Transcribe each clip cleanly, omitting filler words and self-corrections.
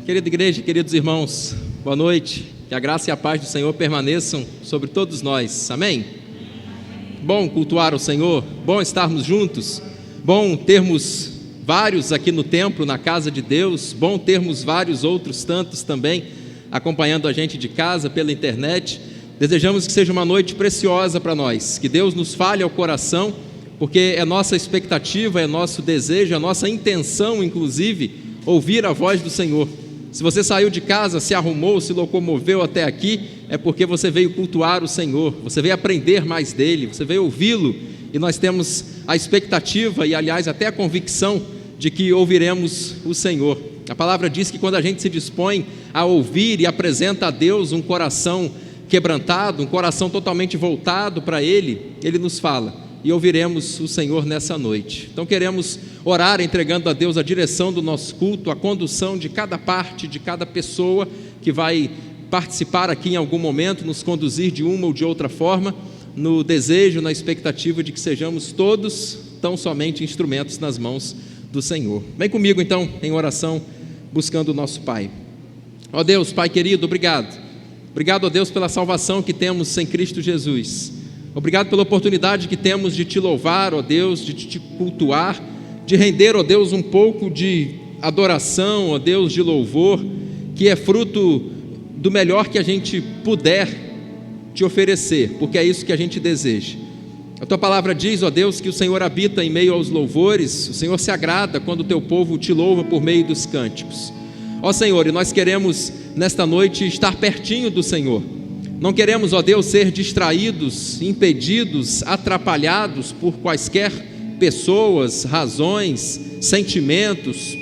Querida igreja, queridos irmãos, boa noite. Que a graça e a paz do Senhor permaneçam sobre todos nós. Amém? Bom cultuar o Senhor, bom estarmos juntos, bom termos vários aqui no templo, na casa de Deus, bom termos vários outros tantos também acompanhando a gente de casa, pela internet. Desejamos que seja uma noite preciosa para nós, que Deus nos fale ao coração, porque é nossa expectativa, é nosso desejo, é nossa intenção, inclusive, ouvir a voz do Senhor. Se você saiu de casa, se arrumou, se locomoveu até aqui, é porque você veio cultuar o Senhor, você veio aprender mais dele, você veio ouvi-lo, e nós temos a expectativa e, aliás, até a convicção de que ouviremos o Senhor. A palavra diz que quando a gente se dispõe a ouvir e apresenta a Deus um coração quebrantado, um coração totalmente voltado para Ele, Ele nos fala, e ouviremos o Senhor nessa noite. Então queremos orar entregando a Deus a direção do nosso culto, a condução de cada parte, de cada pessoa que vai participar aqui em algum momento, nos conduzir de uma ou de outra forma, no desejo, na expectativa de que sejamos todos tão somente instrumentos nas mãos do Senhor. Vem comigo então em oração, buscando o nosso Pai. Ó Deus, Pai querido, obrigado. Obrigado, ó Deus, pela salvação que temos em Cristo Jesus. Obrigado pela oportunidade que temos de Te louvar, ó Deus, de Te cultuar, de render, ó Deus, um pouco de adoração, ó Deus, de louvor, que é fruto do melhor que a gente puder Te oferecer, porque é isso que a gente deseja. A Tua palavra diz, ó Deus, que o Senhor habita em meio aos louvores, o Senhor se agrada quando o Teu povo Te louva por meio dos cânticos. Ó Senhor, e nós queremos nesta noite estar pertinho do Senhor. Não queremos, ó Deus, ser distraídos, impedidos, atrapalhados por quaisquer pessoas, razões, sentimentos,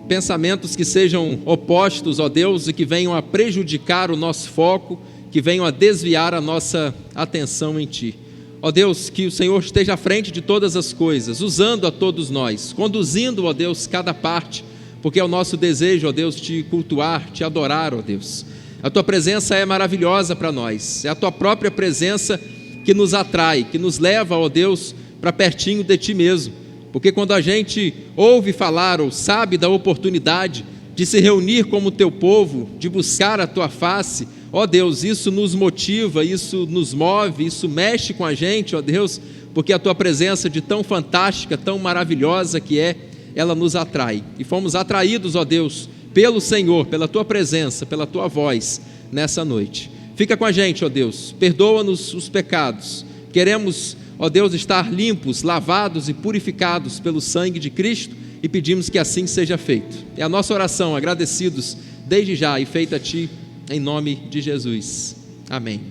pensamentos que sejam opostos, ó Deus, e que venham a prejudicar o nosso foco, que venham a desviar a nossa atenção em Ti. Ó Deus, que o Senhor esteja à frente de todas as coisas, usando a todos nós, conduzindo, ó Deus, cada parte, porque é o nosso desejo, ó Deus, Te cultuar, Te adorar, ó Deus. A Tua presença é maravilhosa para nós, é a Tua própria presença que nos atrai, que nos leva, ó Deus, para pertinho de Ti mesmo, porque quando a gente ouve falar ou sabe da oportunidade de se reunir como Teu povo, de buscar a Tua face, ó Deus, isso nos motiva, isso nos move, isso mexe com a gente, ó Deus, porque a Tua presença de tão fantástica, tão maravilhosa que é, ela nos atrai. E fomos atraídos, ó Deus, pelo Senhor, pela Tua presença, pela Tua voz nessa noite. Fica com a gente, ó Deus, perdoa-nos os pecados. Queremos, ó Deus, estar limpos, lavados e purificados pelo sangue de Cristo e pedimos que assim seja feito. É a nossa oração, agradecidos desde já e feita a Ti, em nome de Jesus. Amém.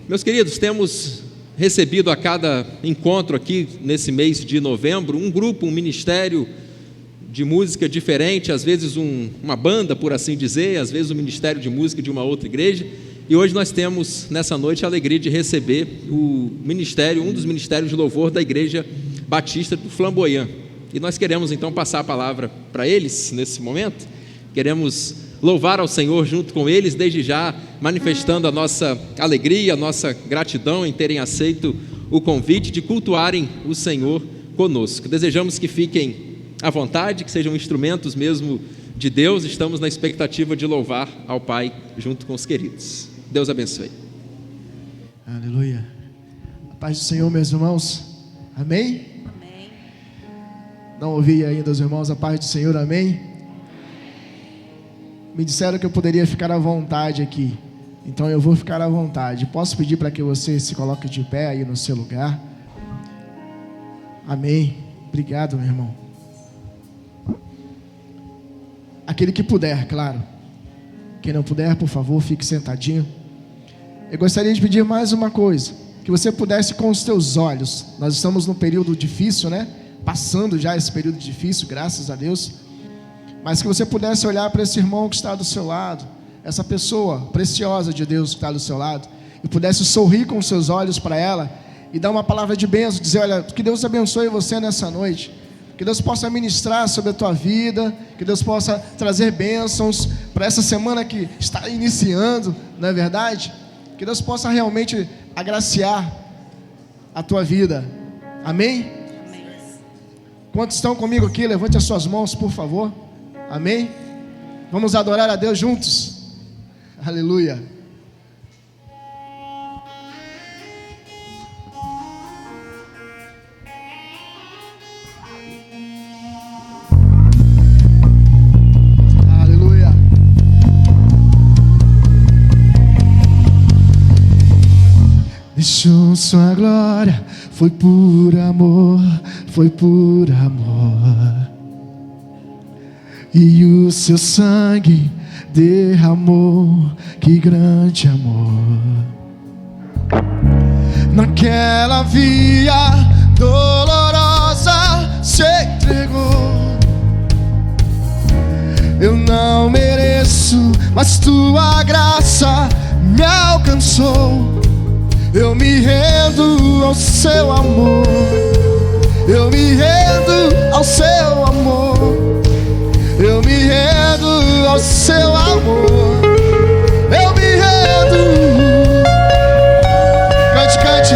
Meus queridos, temos recebido a cada encontro aqui nesse mês de novembro um grupo, um ministério de música diferente, às vezes uma banda, por assim dizer, às vezes um ministério de música de uma outra igreja. E hoje nós temos nessa noite a alegria de receber o ministério, um dos ministérios de louvor da Igreja Batista do Flamboyant. E nós queremos então passar a palavra para eles nesse momento. Queremos louvar ao Senhor junto com eles, desde já manifestando a nossa alegria, a nossa gratidão em terem aceito o convite de cultuarem o Senhor conosco. Desejamos que fiquem à vontade, que sejam instrumentos mesmo de Deus. Estamos na expectativa de louvar ao Pai junto com os queridos. Deus abençoe. Aleluia. A paz do Senhor, meus irmãos. Amém? Amém. Não ouvi ainda os irmãos, a paz do Senhor, amém? Me disseram que eu poderia ficar à vontade aqui, então eu vou ficar à vontade. Posso pedir para que você se coloque de pé aí no seu lugar? Amém. Obrigado, meu irmão. Aquele que puder, claro. Quem não puder, por favor, fique sentadinho. Eu gostaria de pedir mais uma coisa, que você pudesse com os teus olhos. Nós estamos num período difícil, né? Passando já esse período difícil, graças a Deus. Mas que você pudesse olhar para esse irmão que está do seu lado, essa pessoa preciosa de Deus que está do seu lado, e pudesse sorrir com os seus olhos para ela e dar uma palavra de bênção, dizer: olha, que Deus abençoe você nessa noite, que Deus possa ministrar sobre a tua vida, que Deus possa trazer bênçãos para essa semana que está iniciando, não é verdade? Que Deus possa realmente agraciar a tua vida. Amém? Amém. Quantos estão comigo aqui? Levante as suas mãos, por favor. Amém? Vamos adorar a Deus juntos. Aleluia. Aleluia. Deixou sua glória, foi por amor, foi por amor. E o seu sangue derramou, que grande amor. Naquela via dolorosa se entregou. Eu não mereço, mas tua graça me alcançou. Eu me rendo ao seu amor. Eu me rendo ao seu amor. Eu me rendo ao seu amor. Eu me rendo. Cante, cante.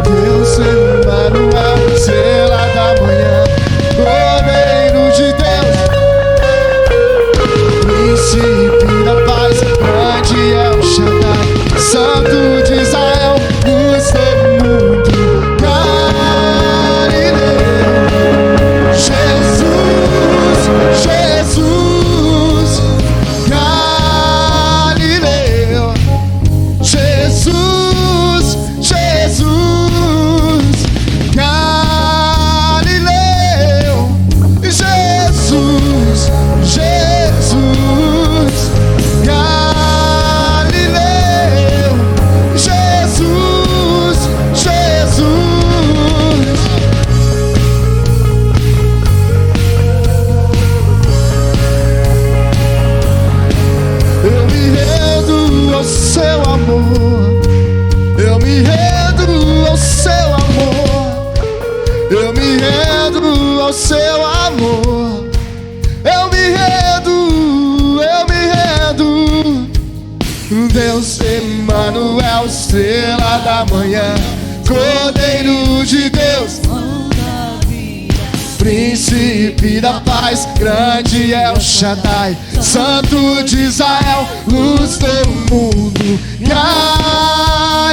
Deus Emmanuel, estrela da manhã, Cordeiro de Deus, príncipe da paz, grande é o Shaddai, Santo de Israel, luz do mundo, Galileu. Jesus, Jesus, Galileu. Jesus, Jesus, Galileu. Jesus, Jesus, Galileu. Jesus, Jesus. Eu me rendo ao seu amor. Eu me rendo ao seu amor. Eu me rendo ao seu amor. Eu me rendo, eu me rendo. Deus Emmanuel, estrela da manhã, Cordeiro de Deus, príncipe da paz, grande é o Shaddai, Santo de Israel, luz do mundo,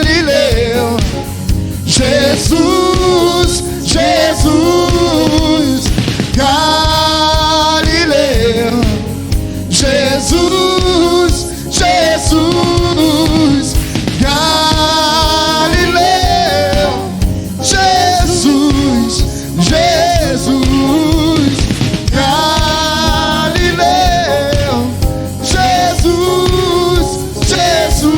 Galileu. Jesus, Jesus, Galileu. Jesus, Jesus, Galileu. Jesus, Jesus, Galileu. Jesus, Jesus.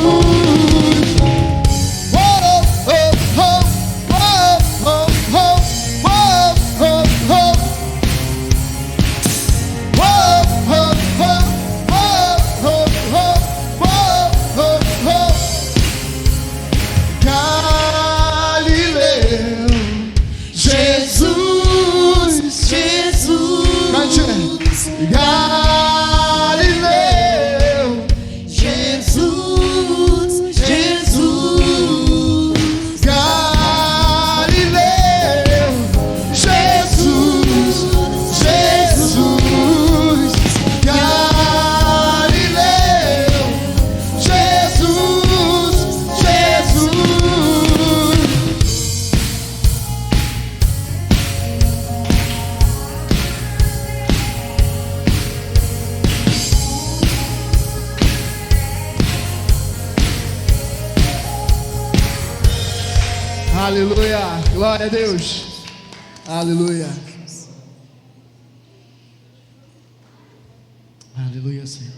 Oh, oh, oh, oh, oh, oh, oh, oh, oh. Galileu, Jesus, Jesus, Galileu, Jesus, Jesus, Galileu, Jesus, Jesus, Galileu, Jesus, Jesus. Aleluia, glória a Deus. Aleluia. Aleluia, Senhor.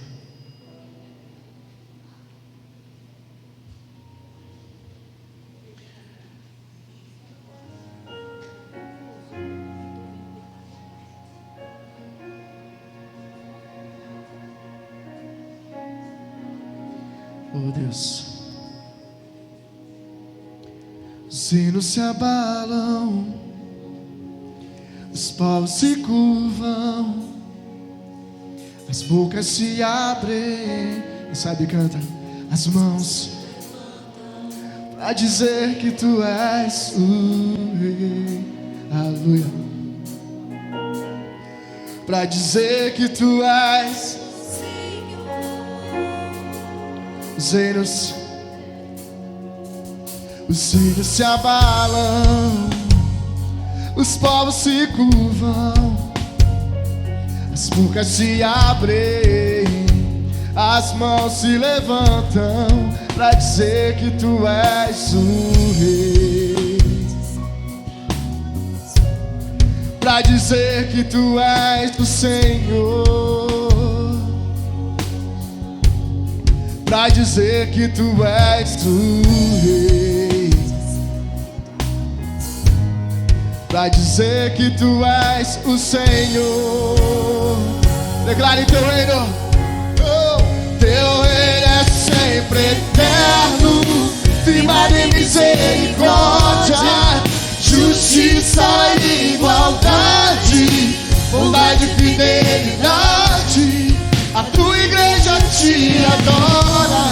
Oh Deus. Os sinos se abalam, os povos se curvam, as bocas se abrem. E sabe, canta. As mãos pra dizer que tu és o Rei. Aleluia. Pra dizer que tu és os reinos se abalam, os povos se curvam, as bocas se abrem, as mãos se levantam pra dizer que tu és o Rei, pra dizer que tu és o Senhor, pra dizer que tu és o Rei, pra dizer que tu és o Senhor. Declare teu reino. Oh, teu reino é sempre eterno, firmado em misericórdia, justiça e igualdade, bondade e fidelidade. A tua igreja te adora,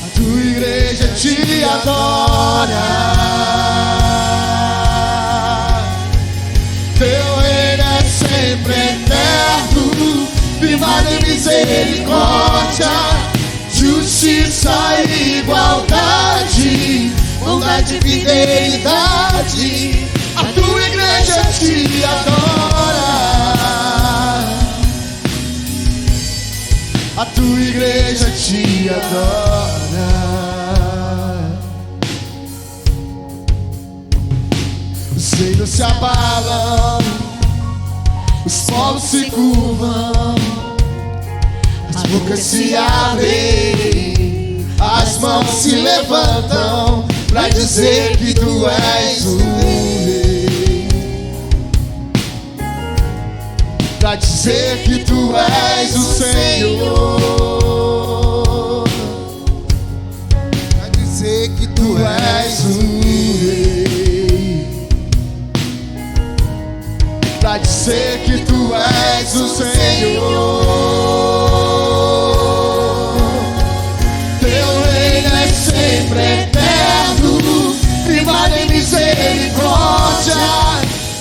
a tua igreja te adora. Teu reino é sempre eterno, firmado em misericórdia, justiça e igualdade, bondade e fidelidade. A tua igreja te adora, a tua igreja te adora. Os reinos se abalam, os povos se curvam, as bocas se abrem, as mãos se levantam pra dizer que tu és o Rei, pra dizer que tu és o Senhor, pra dizer que tu és o Rei, pra dizer que tu és o Senhor. Teu reino é sempre eterno, firmado em misericórdia,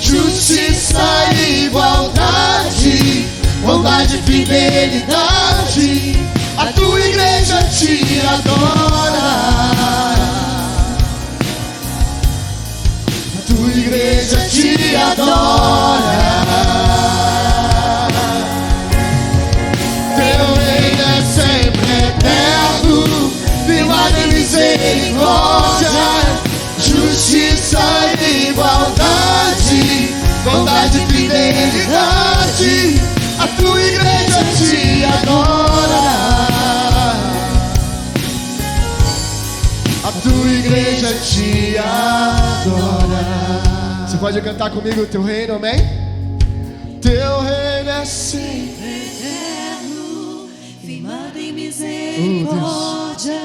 justiça e igualdade, bondade e fidelidade. A tua igreja te adora, a tua igreja te adora. Teu reino é sempre eterno, firmado em misericórdia, justiça e igualdade, bondade e fidelidade. A tua igreja te adora, a tua igreja te adora. Você pode cantar comigo o teu reino, amém? Teu reino é sempre eterno, firmado em misericórdia,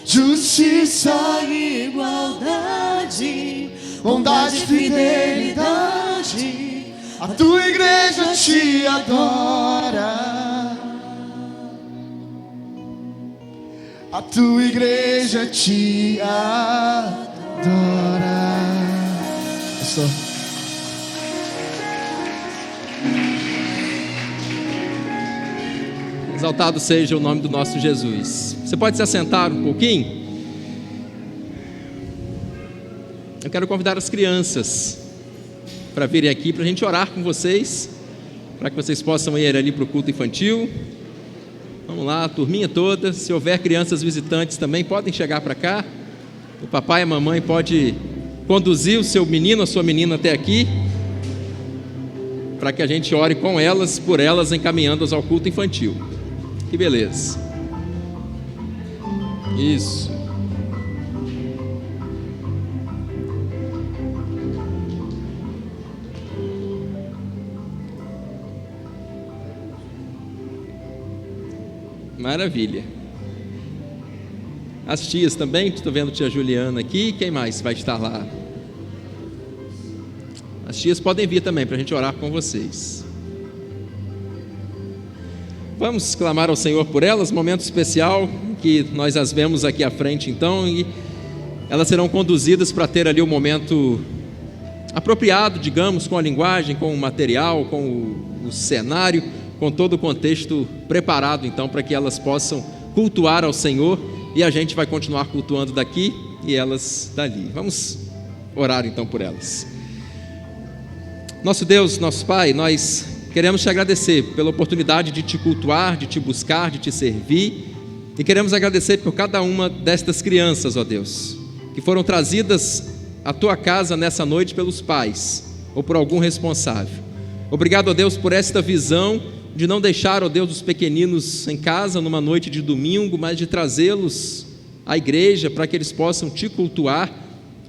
justiça e igualdade, bondade e fidelidade. A tua igreja te adora, a tua igreja te adora. Pastor. Exaltado seja o nome do nosso Jesus. Você pode se assentar um pouquinho? Eu quero convidar as crianças para virem aqui, para a gente orar com vocês, para que vocês possam ir ali para o culto infantil. Vamos lá, a turminha toda. Se houver crianças visitantes também, podem chegar para cá. O papai e a mamãe podem conduzir o seu menino, a sua menina até aqui, para que a gente ore com elas, por elas, encaminhando-as ao culto infantil. Que beleza. Isso. Maravilha. As tias também, estou vendo a tia Juliana aqui. Quem mais vai estar lá? As tias podem vir também para a gente orar com vocês. Vamos clamar ao Senhor por elas, momento especial que nós as vemos aqui à frente então, e elas serão conduzidas para ter ali o momento apropriado, digamos, com a linguagem, com o material, com o cenário, com todo o contexto preparado então para que elas possam cultuar ao Senhor, e a gente vai continuar cultuando daqui e elas dali. Vamos orar então por elas. Nosso Deus, nosso Pai, nós queremos te agradecer pela oportunidade de te cultuar, de te buscar, de te servir, e queremos agradecer por cada uma destas crianças, ó Deus, que foram trazidas à tua casa nessa noite pelos pais ou por algum responsável. Obrigado, ó Deus, por esta visão de não deixar, ó Deus, os pequeninos em casa numa noite de domingo, mas de trazê-los à igreja para que eles possam te cultuar,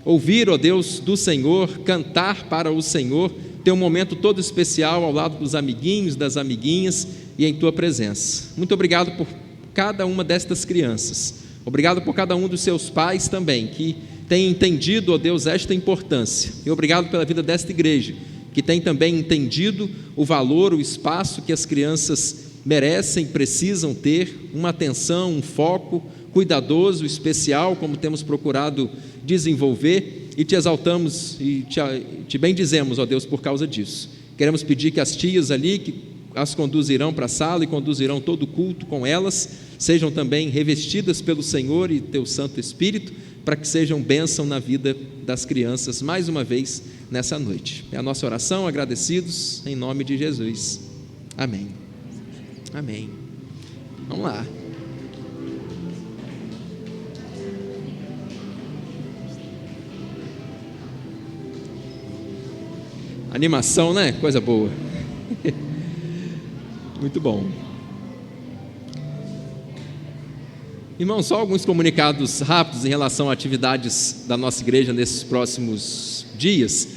ouvir, ó Deus, do Senhor, cantar para o Senhor, ter um momento todo especial ao lado dos amiguinhos, das amiguinhas e em tua presença. Muito obrigado por cada uma destas crianças. Obrigado por cada um dos seus pais também, que tem entendido, ó Deus, esta importância. E obrigado pela vida desta igreja, que tem também entendido o valor, o espaço que as crianças merecem, precisam ter, uma atenção, um foco cuidadoso, especial, como temos procurado desenvolver, e te exaltamos e te bendizemos, ó Deus, por causa disso. Queremos pedir que as tias ali, que as conduzirão para a sala e conduzirão todo o culto com elas, sejam também revestidas pelo Senhor e teu Santo Espírito, para que sejam bênção na vida das crianças, mais uma vez, nessa noite. É a nossa oração, agradecidos, em nome de Jesus. Amém. Amém. Vamos lá. Animação, né? Coisa boa. Muito bom. Irmão, só alguns comunicados rápidos em relação a atividades da nossa igreja nesses próximos dias.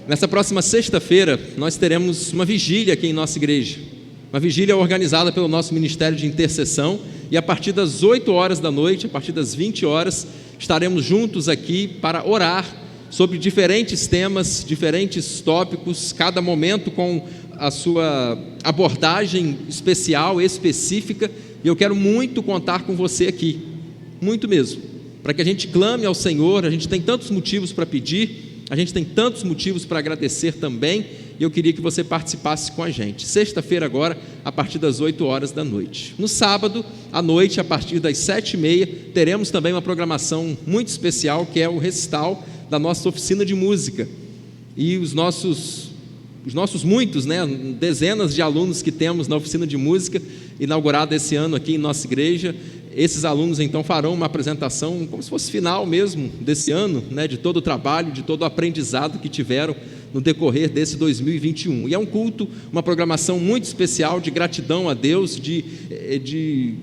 Nessa próxima sexta-feira, nós teremos uma vigília aqui em nossa igreja. Uma vigília organizada pelo nosso Ministério de Intercessão, e a partir das 8 horas da noite, a partir das 20 horas, estaremos juntos aqui para orar sobre diferentes temas, diferentes tópicos, cada momento com a sua abordagem especial, específica, e eu quero muito contar com você aqui, muito mesmo, para que a gente clame ao Senhor. A gente tem tantos motivos para pedir, a gente tem tantos motivos para agradecer também, e eu queria que você participasse com a gente. Sexta-feira agora, a partir das 8 horas da noite. No sábado, à noite, a partir das 7h30, teremos também uma programação muito especial, que é o recital da nossa oficina de música, e os nossos muitos, né, dezenas de alunos que temos na oficina de música, inaugurada esse ano aqui em nossa igreja. Esses alunos então farão uma apresentação como se fosse final mesmo desse ano, né, de todo o trabalho, de todo o aprendizado que tiveram no decorrer desse 2021, e é um culto, uma programação muito especial de gratidão a Deus, de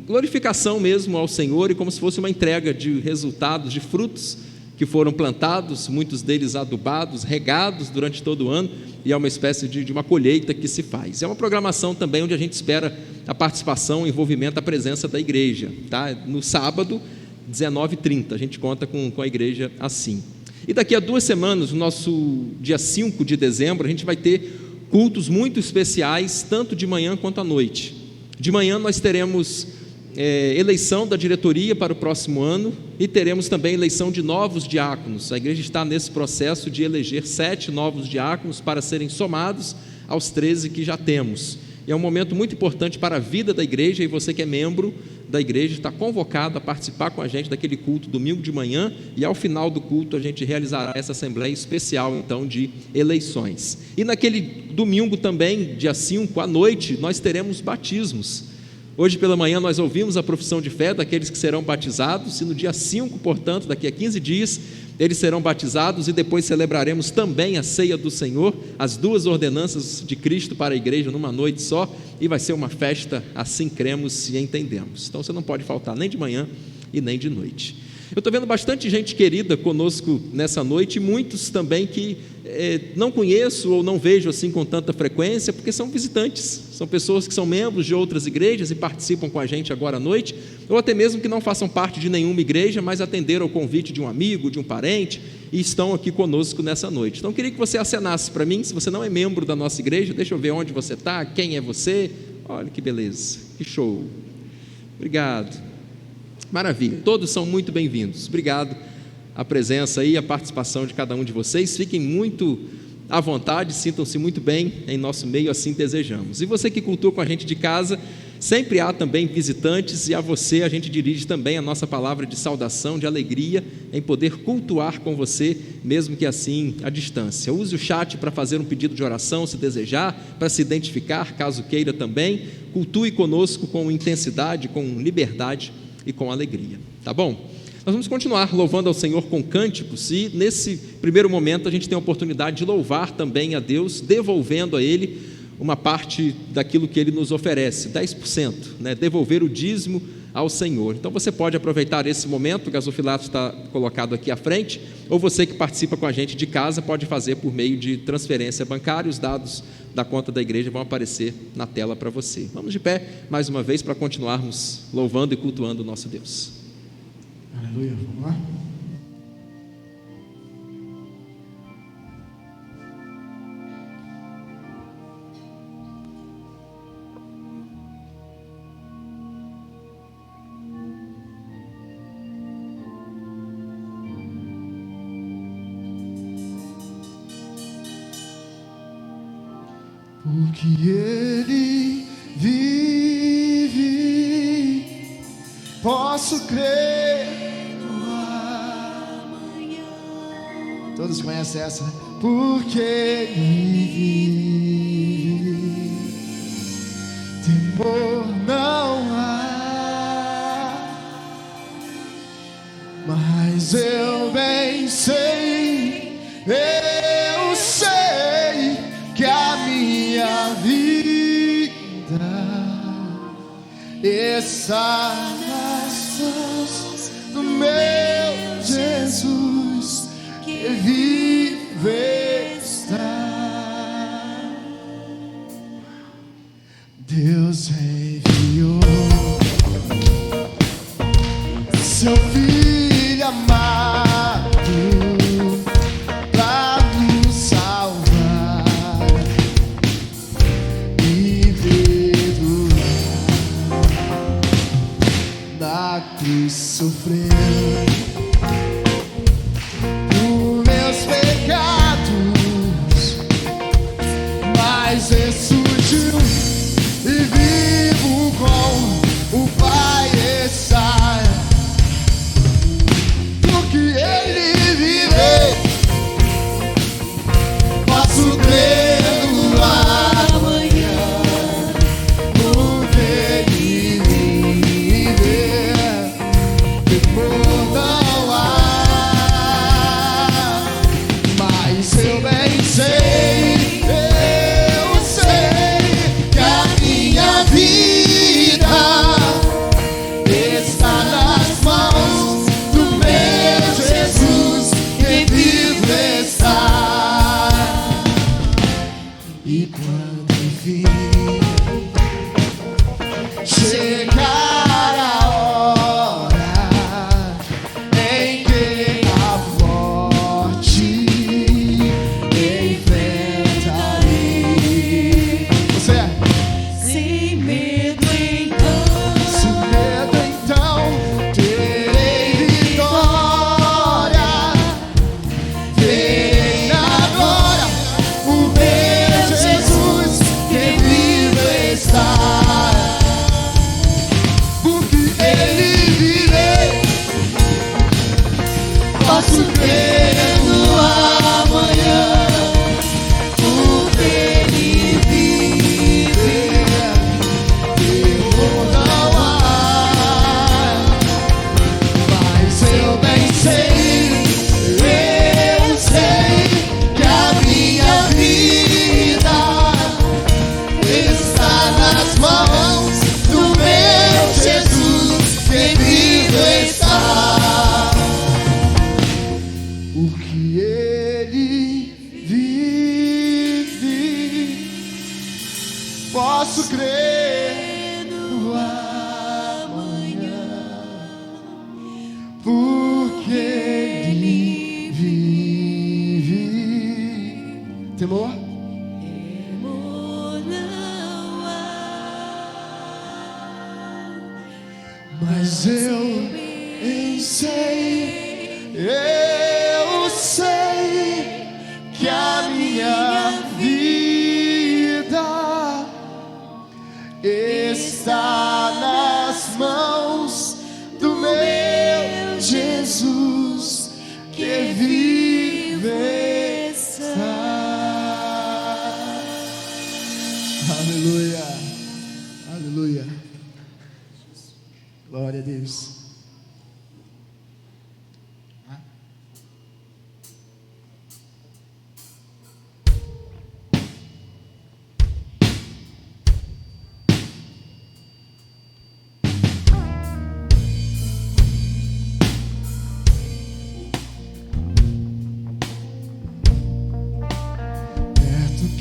glorificação mesmo ao Senhor, e como se fosse uma entrega de resultados, de frutos que foram plantados, muitos deles adubados, regados durante todo o ano, e é uma espécie de uma colheita que se faz. É uma programação também onde a gente espera a participação, o envolvimento, a presença da igreja, tá? No sábado, 19h30, a gente conta com a igreja assim. E daqui a 2 semanas, no nosso dia 5 de dezembro, a gente vai ter cultos muito especiais, tanto de manhã quanto à noite. De manhã nós teremos eleição da diretoria para o próximo ano, e teremos também eleição de novos diáconos. A igreja está nesse processo de eleger 7 novos diáconos para serem somados aos 13 que já temos. E é um momento muito importante para a vida da igreja, e você que é membro da igreja está convocado a participar com a gente daquele culto domingo de manhã, e ao final do culto a gente realizará essa assembleia especial então de eleições. E naquele domingo também, dia 5 à noite, nós teremos batismos. Hoje pela manhã nós ouvimos a profissão de fé daqueles que serão batizados, e no dia 5, portanto, daqui a 15 dias, eles serão batizados, e depois celebraremos também a ceia do Senhor, as 2 ordenanças de Cristo para a igreja numa noite só, e vai ser uma festa, assim cremos e entendemos. Então você não pode faltar nem de manhã e nem de noite. Eu estou vendo bastante gente querida conosco nessa noite, e muitos também que não conheço ou não vejo assim com tanta frequência, porque são visitantes, são pessoas que são membros de outras igrejas e participam com a gente agora à noite, ou até mesmo que não façam parte de nenhuma igreja, mas atenderam ao convite de um amigo, de um parente, e estão aqui conosco nessa noite. Então eu queria que você acenasse para mim. Se você não é membro da nossa igreja, deixa eu ver onde você está, quem é você. Olha que beleza, que show. Obrigado. Maravilha, todos são muito bem-vindos. Obrigado a presença e a participação de cada um de vocês. Fiquem muito à vontade, sintam-se muito bem em nosso meio, assim desejamos. E você que cultua com a gente de casa, sempre há também visitantes, e a você a gente dirige também a nossa palavra de saudação, de alegria em poder cultuar com você, mesmo que assim à distância. Use o chat para fazer um pedido de oração, se desejar, para se identificar, caso queira também. Cultue conosco com intensidade, com liberdade e com alegria, tá bom? Nós vamos continuar louvando ao Senhor com cânticos, e nesse primeiro momento a gente tem a oportunidade de louvar também a Deus, devolvendo a Ele uma parte daquilo que Ele nos oferece, 10%, né? Devolver o dízimo ao Senhor. Então você pode aproveitar esse momento, o gasofilato está colocado aqui à frente, ou você que participa com a gente de casa pode fazer por meio de transferência bancária. Os dados da conta da igreja vão aparecer na tela para você. Vamos de pé mais uma vez para continuarmos louvando e cultuando o nosso Deus. Aleluia, vamos lá. Porque Ele vive, posso crer. Todos conhecem essa, né? Porque Ele vive, temor não há, mas eu bem sei, eu sei que a minha vida está nas mãos do meu Jesus, que vive está. Deus enviou seu Filho amado para nos salvar e perdoar. Na cruz sofreu ressurgiu e vivo com o Pai está, porque Ele vive, posso crer no amanhã, porque Ele vive, temor não há, mas eu bem sei. Posso crer no amanhã, porque Ele vive. Temor? Temor não há, mas eu sei que a minha vida está nas mãos do meu Jesus que vive está. Aleluia, aleluia, glória a Deus.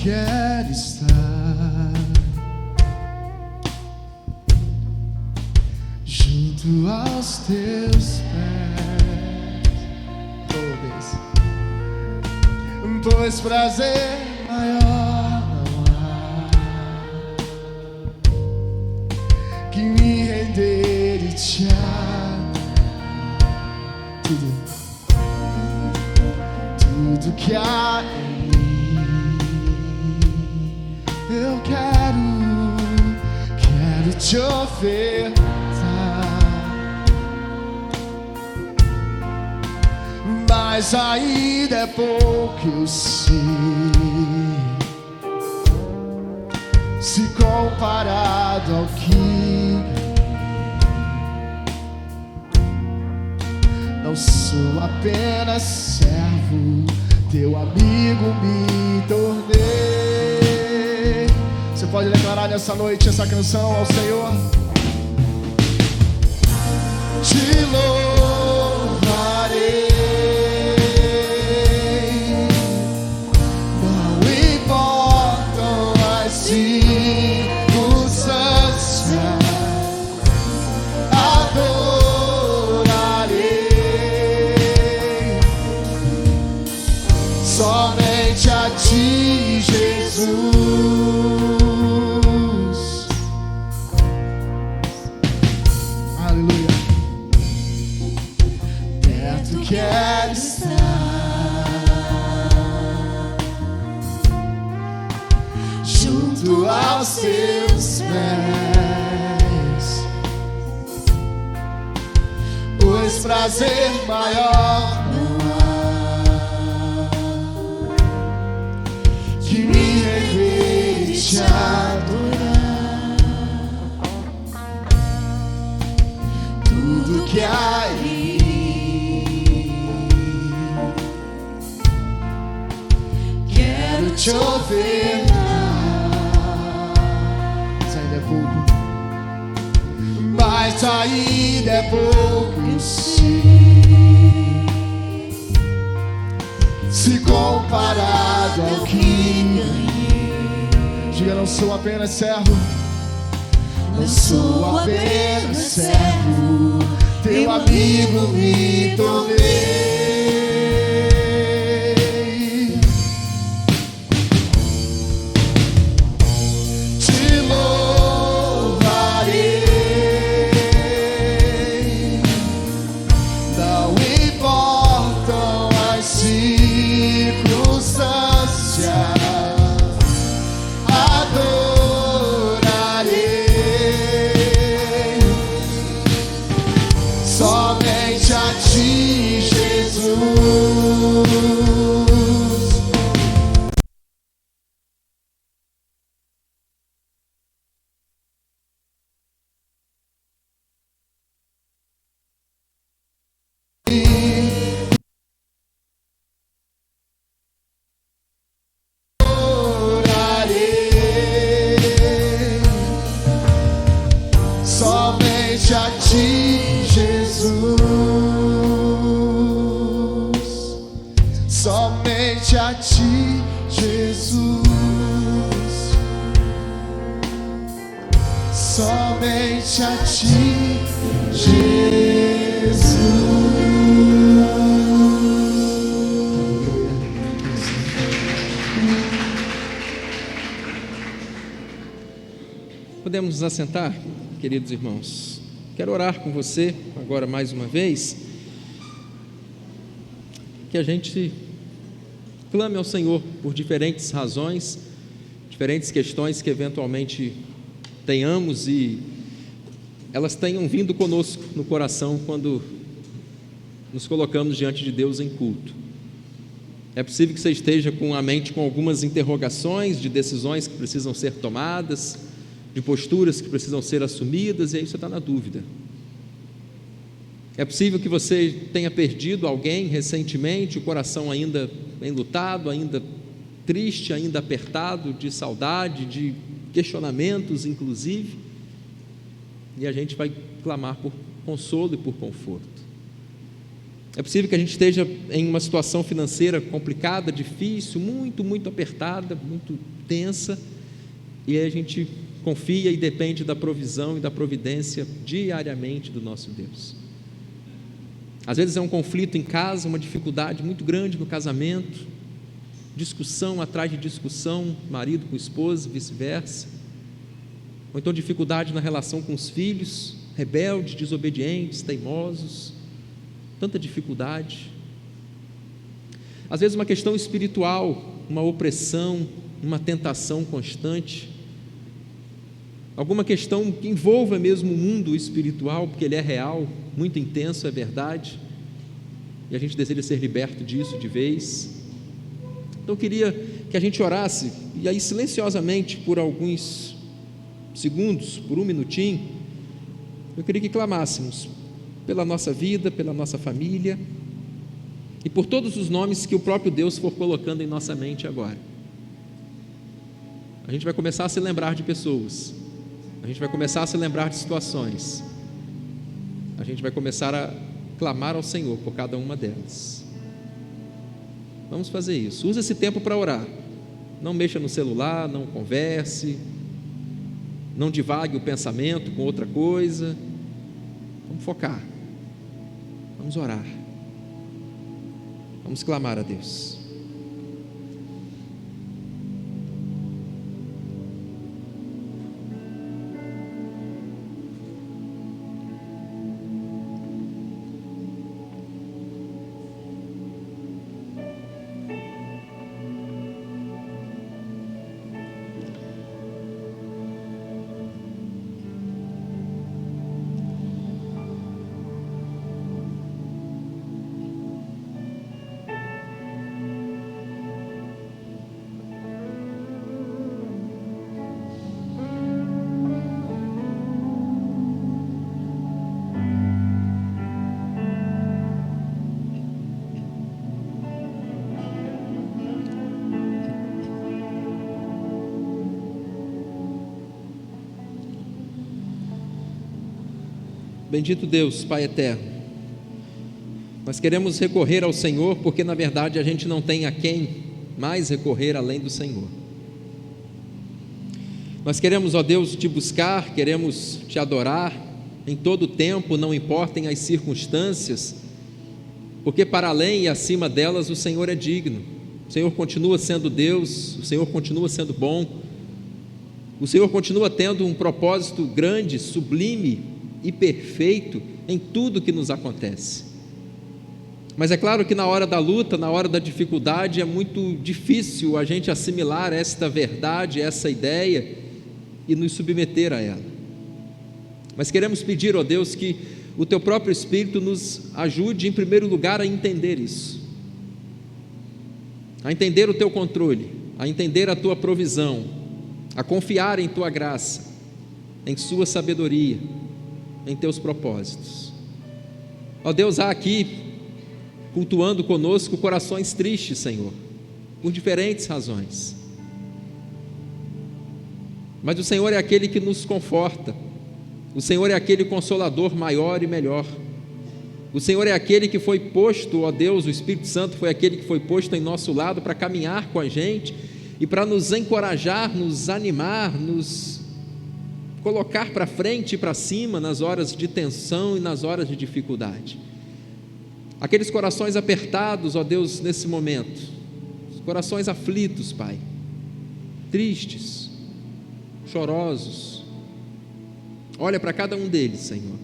Quero estar junto aos teus pés, pois prazer maior não há que me render e te amar. Tudo que há em eu quero te ofertar, mas ainda é pouco, eu sei, se comparado ao que não sou apenas servo, teu amigo me tornei. Você pode declarar nessa noite essa canção ao Senhor? Te louvarei, não importam as circunstâncias, adorarei somente a ti, Jesus. Quero estar junto aos teus pés, pois prazer maior não há que me rever e te adorar. Tudo que há em te ofertar, mas ainda é pouco, mas ainda é pouco, eu sei, se comparado ao que ganhei. Diga, não sou apenas servo, não sou apenas servo, teu amigo me tornei. Somente a ti, Jesus. Somente a ti, Jesus. Somente a ti, Jesus. Somente a ti, Jesus. Podemos nos assentar, queridos irmãos? Quero orar com você agora mais uma vez, que a gente clame ao Senhor por diferentes razões, diferentes questões que eventualmente tenhamos e elas tenham vindo conosco no coração quando nos colocamos diante de Deus em culto. É possível que você esteja com a mente com algumas interrogações de decisões que precisam ser tomadas, de posturas que precisam ser assumidas, e aí você está na dúvida. É possível que você tenha perdido alguém recentemente, o coração ainda enlutado, ainda triste, ainda apertado, de saudade, de questionamentos inclusive, e a gente vai clamar por consolo e por conforto. É possível que a gente esteja em uma situação financeira complicada, difícil, muito apertada, muito tensa, e aí a gente confia e depende da provisão e da providência diariamente do nosso Deus. Às vezes é um conflito em casa, uma dificuldade muito grande no casamento, discussão atrás de discussão, marido com esposa, vice-versa, ou então dificuldade na relação com os filhos, rebeldes, desobedientes, teimosos, tanta dificuldade. Às vezes uma questão espiritual, uma opressão, uma tentação constante, alguma questão que envolva mesmo o mundo espiritual, porque ele é real, muito intenso, é verdade, e a gente deseja ser liberto disso de vez. Então eu queria que a gente orasse, e aí silenciosamente por alguns segundos, por um minutinho, eu queria que clamássemos pela nossa vida, pela nossa família, e por todos os nomes que o próprio Deus for colocando em nossa mente agora. A gente vai começar a se lembrar de pessoas, a gente vai começar a se lembrar de situações, a gente vai começar a clamar ao Senhor por cada uma delas. Vamos fazer isso. Use esse tempo para orar. Não mexa no celular, não converse, não divague o pensamento com outra coisa. Vamos focar, vamos orar, vamos clamar a Deus. Bendito Deus, Pai eterno, nós queremos recorrer ao Senhor, porque na verdade a gente não tem a quem mais recorrer além do Senhor. Nós queremos, ó Deus, te buscar, queremos te adorar em todo o tempo, não importem as circunstâncias, porque para além e acima delas o Senhor é digno. O Senhor continua sendo Deus, o Senhor continua sendo bom, o Senhor continua tendo um propósito grande, sublime e perfeito em tudo que nos acontece. Mas é claro que na hora da luta, na hora da dificuldade, é muito difícil a gente assimilar esta verdade, essa ideia e nos submeter a ela. Mas queremos pedir, ó Deus, que o Teu próprio Espírito nos ajude em primeiro lugar a entender isso, a entender o Teu controle, a entender a Tua provisão, a confiar em Tua graça, em Sua sabedoria, em Teus propósitos. Ó Deus, há aqui cultuando conosco corações tristes, Senhor, por diferentes razões, mas o Senhor é aquele que nos conforta, o Senhor é aquele consolador maior e melhor, o Senhor é aquele que foi posto, ó Deus, o Espírito Santo foi aquele que foi posto em nosso lado para caminhar com a gente e para nos encorajar, nos animar, nos colocar para frente e para cima nas horas de tensão e nas horas de dificuldade. Aqueles corações apertados, ó Deus, nesse momento, os corações aflitos, Pai, tristes, chorosos, olha para cada um deles, Senhor,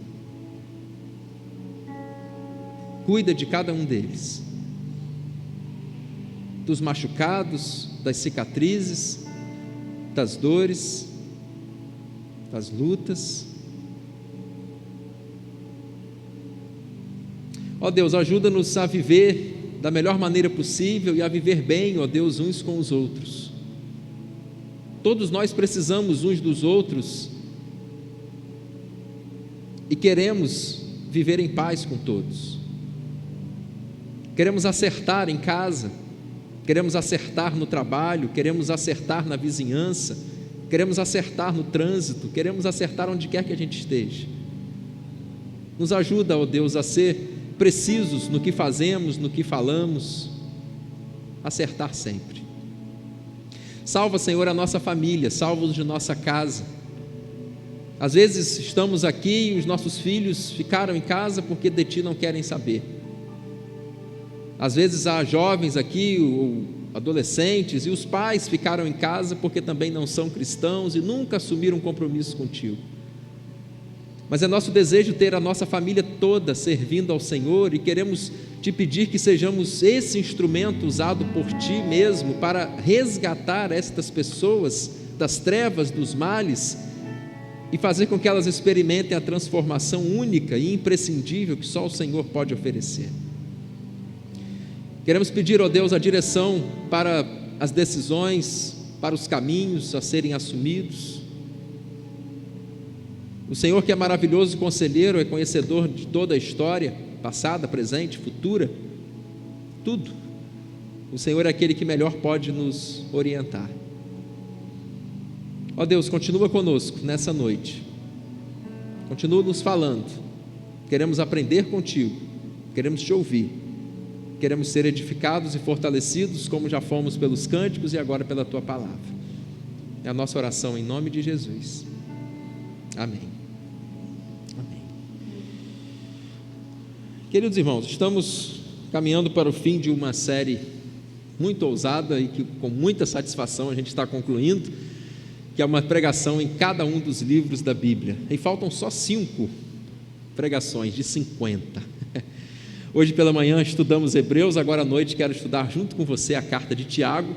cuida de cada um deles, dos machucados, das cicatrizes, das dores, das lutas. Ó Deus, ajuda-nos a viver da melhor maneira possível e a viver bem, ó Deus, uns com os outros. Todos nós precisamos uns dos outros e queremos viver em paz com todos. Queremos acertar em casa, queremos acertar no trabalho, queremos acertar na vizinhança, queremos acertar no trânsito, queremos acertar onde quer que a gente esteja. Nos ajuda, ó Deus, a ser precisos no que fazemos, no que falamos, acertar sempre. Salva, Senhor, a nossa família, salva-os de nossa casa. Às vezes estamos aqui e os nossos filhos ficaram em casa porque de Ti não querem saber. Às vezes há jovens aqui, ou adolescentes, e os pais ficaram em casa porque também não são cristãos e nunca assumiram um compromisso contigo. Mas é nosso desejo ter a nossa família toda servindo ao Senhor e queremos Te pedir que sejamos esse instrumento usado por Ti mesmo para resgatar estas pessoas das trevas, dos males e fazer com que elas experimentem a transformação única e imprescindível que só o Senhor pode oferecer. Queremos pedir, ó Deus, a direção para as decisões, para os caminhos a serem assumidos. O Senhor, que é maravilhoso conselheiro, é conhecedor de toda a história, passada, presente, futura, tudo. O Senhor é aquele que melhor pode nos orientar. Ó Deus, continua conosco nessa noite, continua nos falando, queremos aprender contigo, queremos Te ouvir, queremos ser edificados e fortalecidos como já fomos pelos cânticos e agora pela Tua palavra. É a nossa oração em nome de Jesus. Amém. Amém. Queridos irmãos, estamos caminhando para o fim de uma série muito ousada e que com muita satisfação a gente está concluindo, que é uma pregação em cada um dos livros da Bíblia. E faltam só 5 pregações de 50. Hoje pela manhã estudamos Hebreus, agora à noite quero estudar junto com você a carta de Tiago,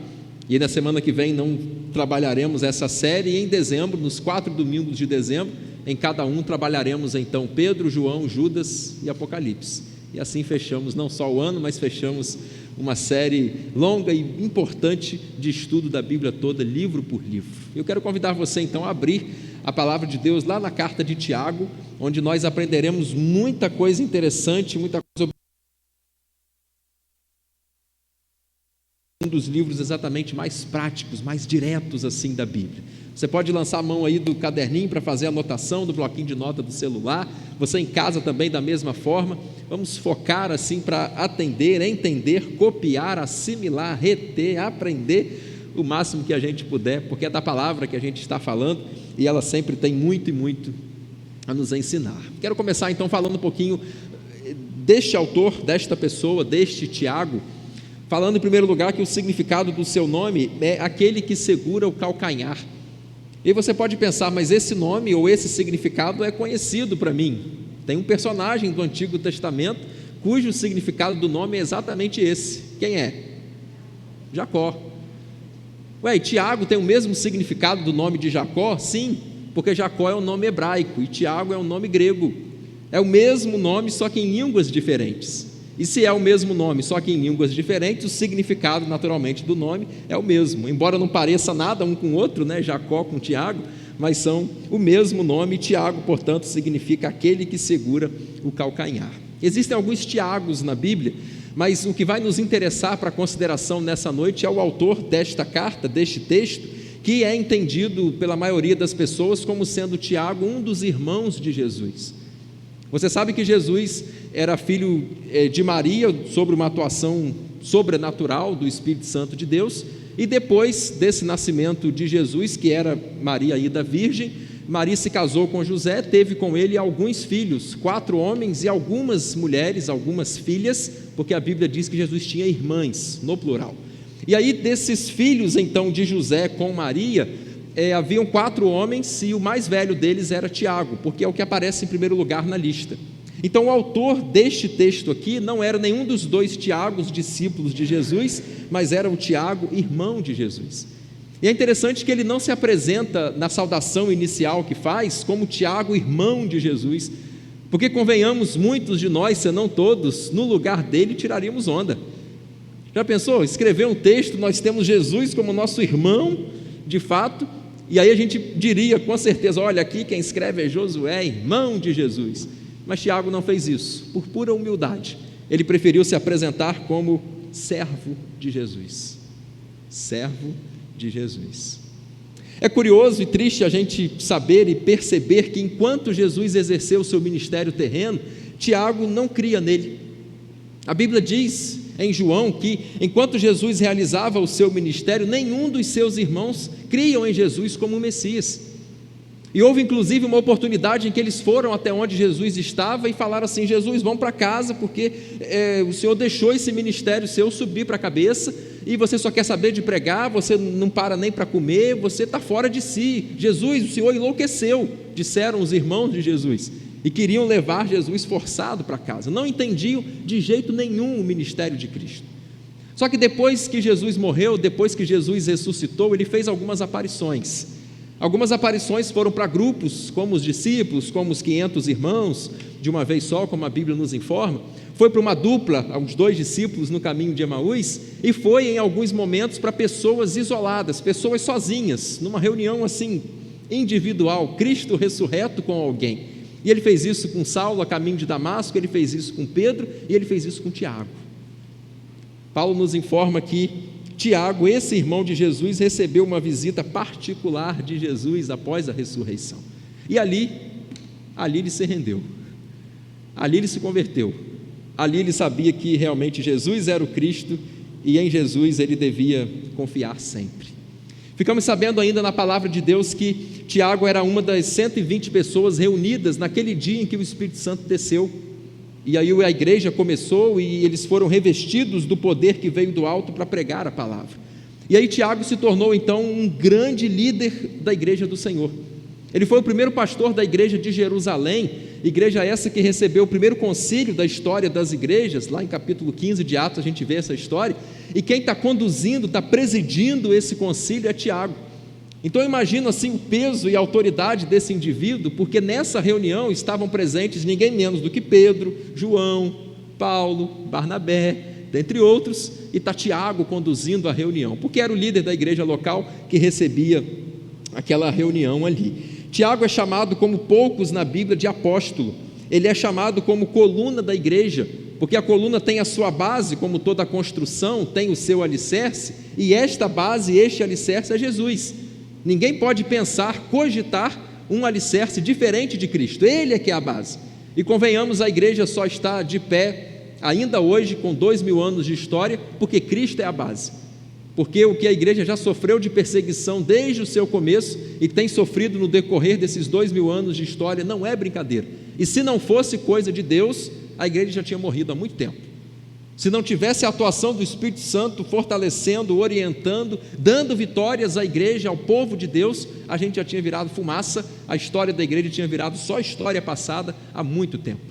e na semana que vem não trabalharemos essa série, e em dezembro, nos 4 domingos de dezembro, em cada um trabalharemos então Pedro, João, Judas e Apocalipse, e assim fechamos não só o ano, mas fechamos uma série longa e importante de estudo da Bíblia toda, livro por livro. Eu quero convidar você então a abrir a palavra de Deus lá na carta de Tiago, onde nós aprenderemos muita coisa interessante, muita coisa. Um dos livros exatamente mais práticos, mais diretos assim da Bíblia. Você pode lançar a mão aí do caderninho para fazer a anotação, do bloquinho de nota do celular, você em casa também da mesma forma. Vamos focar assim para atender, entender, copiar, assimilar, reter, aprender o máximo que a gente puder, porque é da palavra que a gente está falando e ela sempre tem muito e muito a nos ensinar. Quero começar então falando um pouquinho deste autor, desta pessoa, deste Tiago, falando em primeiro lugar que o significado do seu nome é aquele que segura o calcanhar. E você pode pensar, mas esse nome ou esse significado é conhecido para mim. Tem um personagem do Antigo Testamento cujo significado do nome é exatamente esse. Quem é? Jacó. Ué, e Tiago tem o mesmo significado do nome de Jacó? Sim, porque Jacó é um nome hebraico e Tiago é um nome grego. É o mesmo nome, só que em línguas diferentes. E se é o mesmo nome, só que em línguas diferentes, o significado naturalmente do nome é o mesmo, embora não pareça nada um com o outro, né? Jacó com Tiago, mas são o mesmo nome. Tiago, portanto, significa aquele que segura o calcanhar. Existem alguns Tiagos na Bíblia, mas o que vai nos interessar para a consideração nessa noite é o autor desta carta, deste texto, que é entendido pela maioria das pessoas como sendo Tiago um dos irmãos de Jesus. Você sabe que Jesus era filho de Maria, sobre uma atuação sobrenatural do Espírito Santo de Deus, e depois desse nascimento de Jesus, que era Maria ainda virgem, Maria se casou com José, teve com ele alguns filhos, 4 homens e algumas mulheres, algumas filhas, porque a Bíblia diz que Jesus tinha irmãs, no plural. E aí desses filhos então de José com Maria, haviam 4 homens e o mais velho deles era Tiago, porque é o que aparece em primeiro lugar na lista. Então, o autor deste texto aqui não era nenhum dos dois Tiagos, discípulos de Jesus, mas era o Tiago, irmão de Jesus. E é interessante que ele não se apresenta na saudação inicial que faz como Tiago, irmão de Jesus, porque convenhamos, muitos de nós, se não todos, no lugar dele tiraríamos onda. Já pensou? Escrever um texto, nós temos Jesus como nosso irmão, de fato, e aí a gente diria com certeza, olha, aqui quem escreve é Josué, irmão de Jesus. Mas Tiago não fez isso, por pura humildade. Ele preferiu se apresentar como servo de Jesus. Servo de Jesus. É curioso e triste a gente saber e perceber que enquanto Jesus exerceu o seu ministério terreno, Tiago não cria nele. A Bíblia diz em João que enquanto Jesus realizava o seu ministério, nenhum dos seus irmãos criam em Jesus como Messias. E houve inclusive uma oportunidade em que eles foram até onde Jesus estava e falaram assim: Jesus, vamos para casa porque o Senhor deixou esse ministério seu subir para a cabeça e você só quer saber de pregar, você não para nem para comer, você está fora de si. Jesus, o Senhor enlouqueceu, disseram os irmãos de Jesus, e queriam levar Jesus forçado para casa. Não entendiam de jeito nenhum o ministério de Cristo. Só que depois que Jesus morreu, depois que Jesus ressuscitou, ele fez algumas aparições. Algumas aparições foram para grupos, como os discípulos, como os 500 irmãos, de uma vez só, como a Bíblia nos informa. Foi para uma dupla, os 2 discípulos no caminho de Emaús, e foi em alguns momentos para pessoas isoladas, pessoas sozinhas, numa reunião assim, individual, Cristo ressurreto com alguém. E ele fez isso com Saulo a caminho de Damasco, ele fez isso com Pedro e ele fez isso com Tiago. Paulo nos informa que Tiago, esse irmão de Jesus, recebeu uma visita particular de Jesus após a ressurreição. E ali ele se rendeu, ali ele se converteu, ali ele sabia que realmente Jesus era o Cristo e em Jesus ele devia confiar sempre. Ficamos sabendo ainda na palavra de Deus que Tiago era uma das 120 pessoas reunidas naquele dia em que o Espírito Santo desceu. E aí a igreja começou e eles foram revestidos do poder que veio do alto para pregar a palavra. E aí Tiago se tornou então um grande líder da igreja do Senhor. Ele foi o primeiro pastor da igreja de Jerusalém, igreja essa que recebeu o primeiro concílio da história das igrejas, lá em capítulo 15 de Atos a gente vê essa história, e quem está conduzindo, está presidindo esse concílio é Tiago. Então eu imagino assim o peso e a autoridade desse indivíduo, porque nessa reunião estavam presentes ninguém menos do que Pedro, João, Paulo, Barnabé, dentre outros, e está Tiago conduzindo a reunião, porque era o líder da igreja local que recebia aquela reunião ali. Tiago é chamado, como poucos na Bíblia, de apóstolo. Ele é chamado como coluna da igreja, porque a coluna tem a sua base, como toda a construção tem o seu alicerce, e esta base, este alicerce é Jesus. Ninguém pode pensar, cogitar um alicerce diferente de Cristo, ele é que é a base. E convenhamos, a igreja só está de pé ainda hoje, com 2000 anos de história, porque Cristo é a base. Porque o que a igreja já sofreu de perseguição desde o seu começo e tem sofrido no decorrer desses 2000 anos de história não é brincadeira. E se não fosse coisa de Deus, a igreja já tinha morrido há muito tempo. Se não tivesse a atuação do Espírito Santo fortalecendo, orientando, dando vitórias à igreja, ao povo de Deus, a gente já tinha virado fumaça, a história da igreja tinha virado só história passada há muito tempo.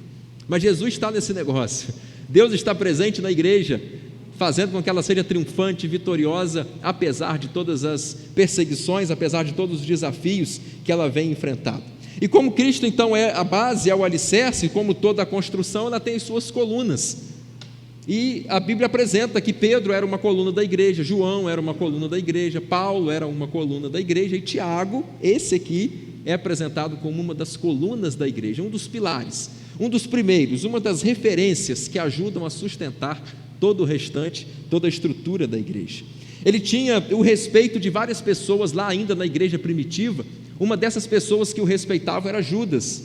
Mas Jesus está nesse negócio, Deus está presente na igreja, fazendo com que ela seja triunfante, vitoriosa, apesar de todas as perseguições, apesar de todos os desafios que ela vem enfrentando. E como Cristo então é a base, é o alicerce, como toda a construção, ela tem as suas colunas. E a Bíblia apresenta que Pedro era uma coluna da igreja, João era uma coluna da igreja, Paulo era uma coluna da igreja, e Tiago, esse aqui, é apresentado como uma das colunas da igreja, um dos pilares, um dos primeiros, uma das referências que ajudam a sustentar todo o restante, toda a estrutura da igreja. Ele tinha o respeito de várias pessoas lá ainda na igreja primitiva. Uma dessas pessoas que o respeitavam era Judas.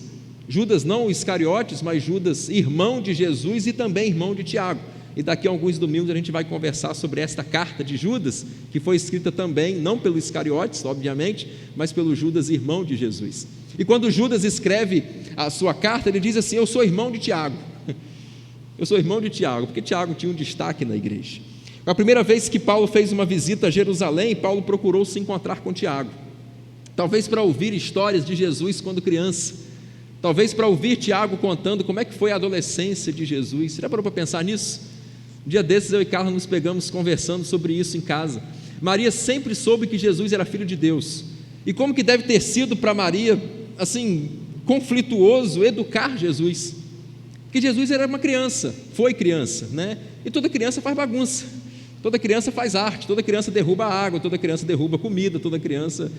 Judas não o Iscariotes, mas Judas, irmão de Jesus e também irmão de Tiago. E daqui a alguns domingos a gente vai conversar sobre esta carta de Judas, que foi escrita também, não pelo Iscariotes, obviamente, mas pelo Judas, irmão de Jesus. E quando Judas escreve a sua carta, ele diz assim: eu sou irmão de Tiago. Eu sou irmão de Tiago, porque Tiago tinha um destaque na igreja. A primeira vez que Paulo fez uma visita a Jerusalém, Paulo procurou se encontrar com Tiago, talvez para ouvir histórias de Jesus quando criança, talvez para ouvir Tiago contando como é que foi a adolescência de Jesus. Você já parou para pensar nisso? Um dia desses eu e Carla nos pegamos conversando sobre isso em casa. Maria sempre soube que Jesus era filho de Deus, e como que deve ter sido para Maria, assim, conflituoso educar Jesus, porque Jesus era uma criança, foi criança, né? E toda criança faz bagunça, toda criança faz arte, toda criança derruba água, toda criança derruba comida, toda criança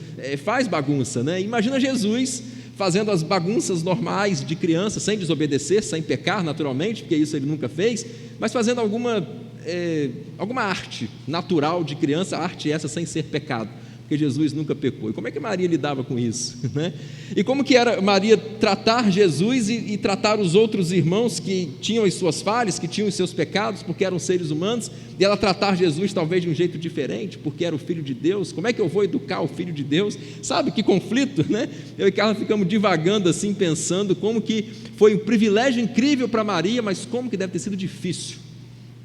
faz bagunça, né? Imagina Jesus fazendo as bagunças normais de criança, sem desobedecer, sem pecar naturalmente, porque isso ele nunca fez, mas fazendo alguma arte natural de criança, arte essa sem ser pecado, porque Jesus nunca pecou. E como é que Maria lidava com isso, né? E como que era Maria tratar Jesus e tratar os outros irmãos que tinham as suas falhas, que tinham os seus pecados, porque eram seres humanos, e ela tratar Jesus talvez de um jeito diferente, porque era o Filho de Deus. Como é que eu vou educar o Filho de Deus? Sabe que conflito, né? Eu e Carla ficamos divagando assim, pensando como que foi um privilégio incrível para Maria, mas como que deve ter sido difícil,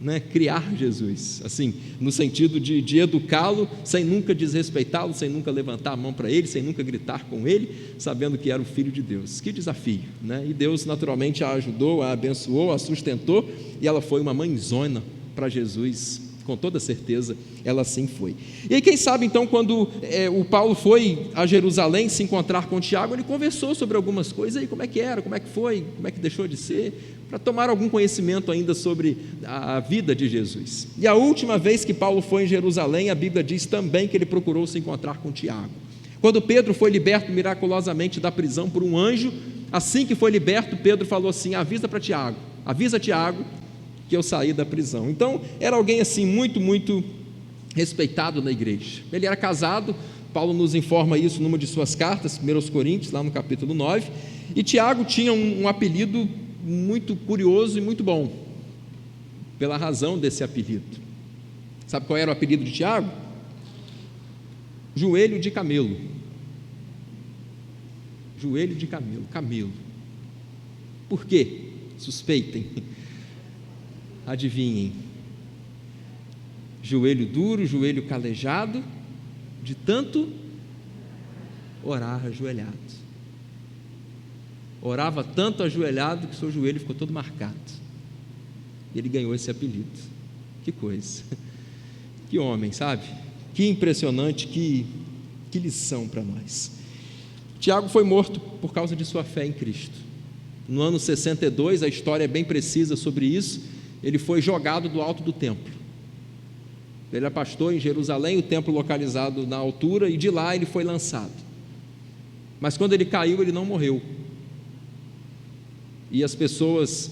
né, criar Jesus, assim, no sentido de educá-lo, sem nunca desrespeitá-lo, sem nunca levantar a mão para ele, sem nunca gritar com ele, sabendo que era o Filho de Deus. Que desafio, né? E Deus naturalmente a ajudou, a abençoou, a sustentou, e ela foi uma mãezona para Jesus, com toda certeza ela assim foi. E aí quem sabe então, quando o Paulo foi a Jerusalém se encontrar com Tiago, ele conversou sobre algumas coisas, aí como é que era, como é que foi, como é que deixou de ser, para tomar algum conhecimento ainda sobre a vida de Jesus. E a última vez que Paulo foi em Jerusalém, a Bíblia diz também que ele procurou se encontrar com Tiago. Quando Pedro foi liberto miraculosamente da prisão por um anjo, assim que foi liberto, Pedro falou assim: avisa Tiago que eu saí da prisão. Então era alguém assim muito, muito respeitado na igreja. Ele era casado, Paulo nos informa isso numa de suas cartas, 1 Coríntios, lá no capítulo 9, e Tiago tinha um apelido muito curioso e muito bom, pela razão desse apelido. Sabe qual era o apelido de Tiago? Joelho de camelo. Joelho de camelo, camelo. Por quê? Suspeitem. Adivinhem. Joelho duro, joelho calejado, de tanto orar ajoelhado. Orava tanto ajoelhado que seu joelho ficou todo marcado. E ele ganhou esse apelido. Que coisa. Que homem, sabe? Que impressionante, que lição para nós. Tiago foi morto por causa de sua fé em Cristo. No ano 62, a história é bem precisa sobre isso, ele foi jogado do alto do templo. Ele era pastor em Jerusalém, o templo localizado na altura, e de lá ele foi lançado. Mas quando ele caiu, ele não morreu. E as pessoas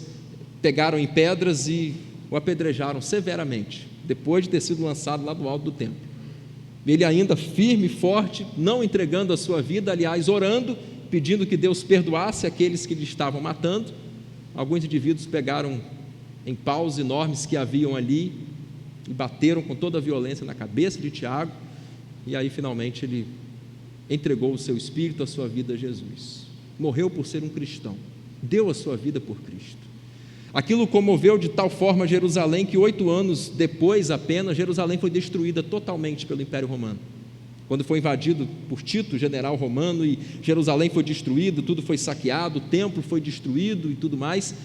pegaram em pedras e o apedrejaram severamente, depois de ter sido lançado lá do alto do templo. Ele ainda firme e forte, não entregando a sua vida, aliás, orando, pedindo que Deus perdoasse aqueles que lhe estavam matando. Alguns indivíduos pegaram em paus enormes que haviam ali e bateram com toda a violência na cabeça de Tiago, e aí finalmente ele entregou o seu espírito, a sua vida a Jesus. Morreu por ser um cristão, deu a sua vida por Cristo. Aquilo comoveu de tal forma Jerusalém que 8 anos depois apenas, Jerusalém foi destruída totalmente pelo Império Romano. Quando foi invadido por Tito, general romano, e Jerusalém foi destruído, tudo foi saqueado, o templo foi destruído e tudo mais.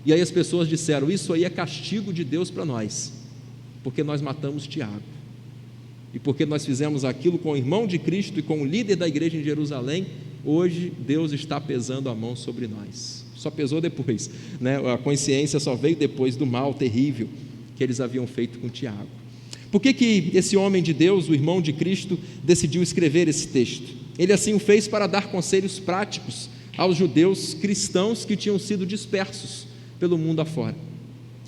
E aí as pessoas disseram: isso aí é castigo de Deus para nós, porque nós matamos Tiago, e porque nós fizemos aquilo com o irmão de Cristo e com o líder da igreja em Jerusalém. Hoje Deus está pesando a mão sobre nós. Só pesou depois, né? A consciência só veio depois do mal terrível que eles haviam feito com Tiago. Por que esse homem de Deus, o irmão de Cristo, decidiu escrever esse texto? Ele assim o fez para dar conselhos práticos aos judeus cristãos que tinham sido dispersos pelo mundo afora.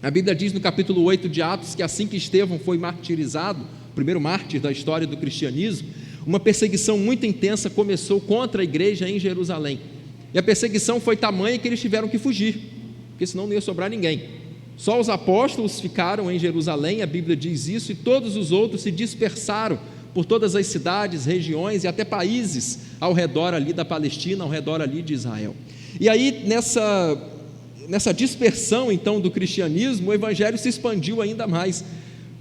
A Bíblia diz no capítulo 8 de Atos que assim que Estevão foi martirizado, o primeiro mártir da história do cristianismo, uma perseguição muito intensa começou contra a igreja em Jerusalém. E a perseguição foi tamanha que eles tiveram que fugir, porque senão não ia sobrar ninguém. Só os apóstolos ficaram em Jerusalém, a Bíblia diz isso, e todos os outros se dispersaram por todas as cidades, regiões e até países ao redor ali da Palestina, ao redor ali de Israel. E aí nessa dispersão então do cristianismo, o evangelho se expandiu ainda mais,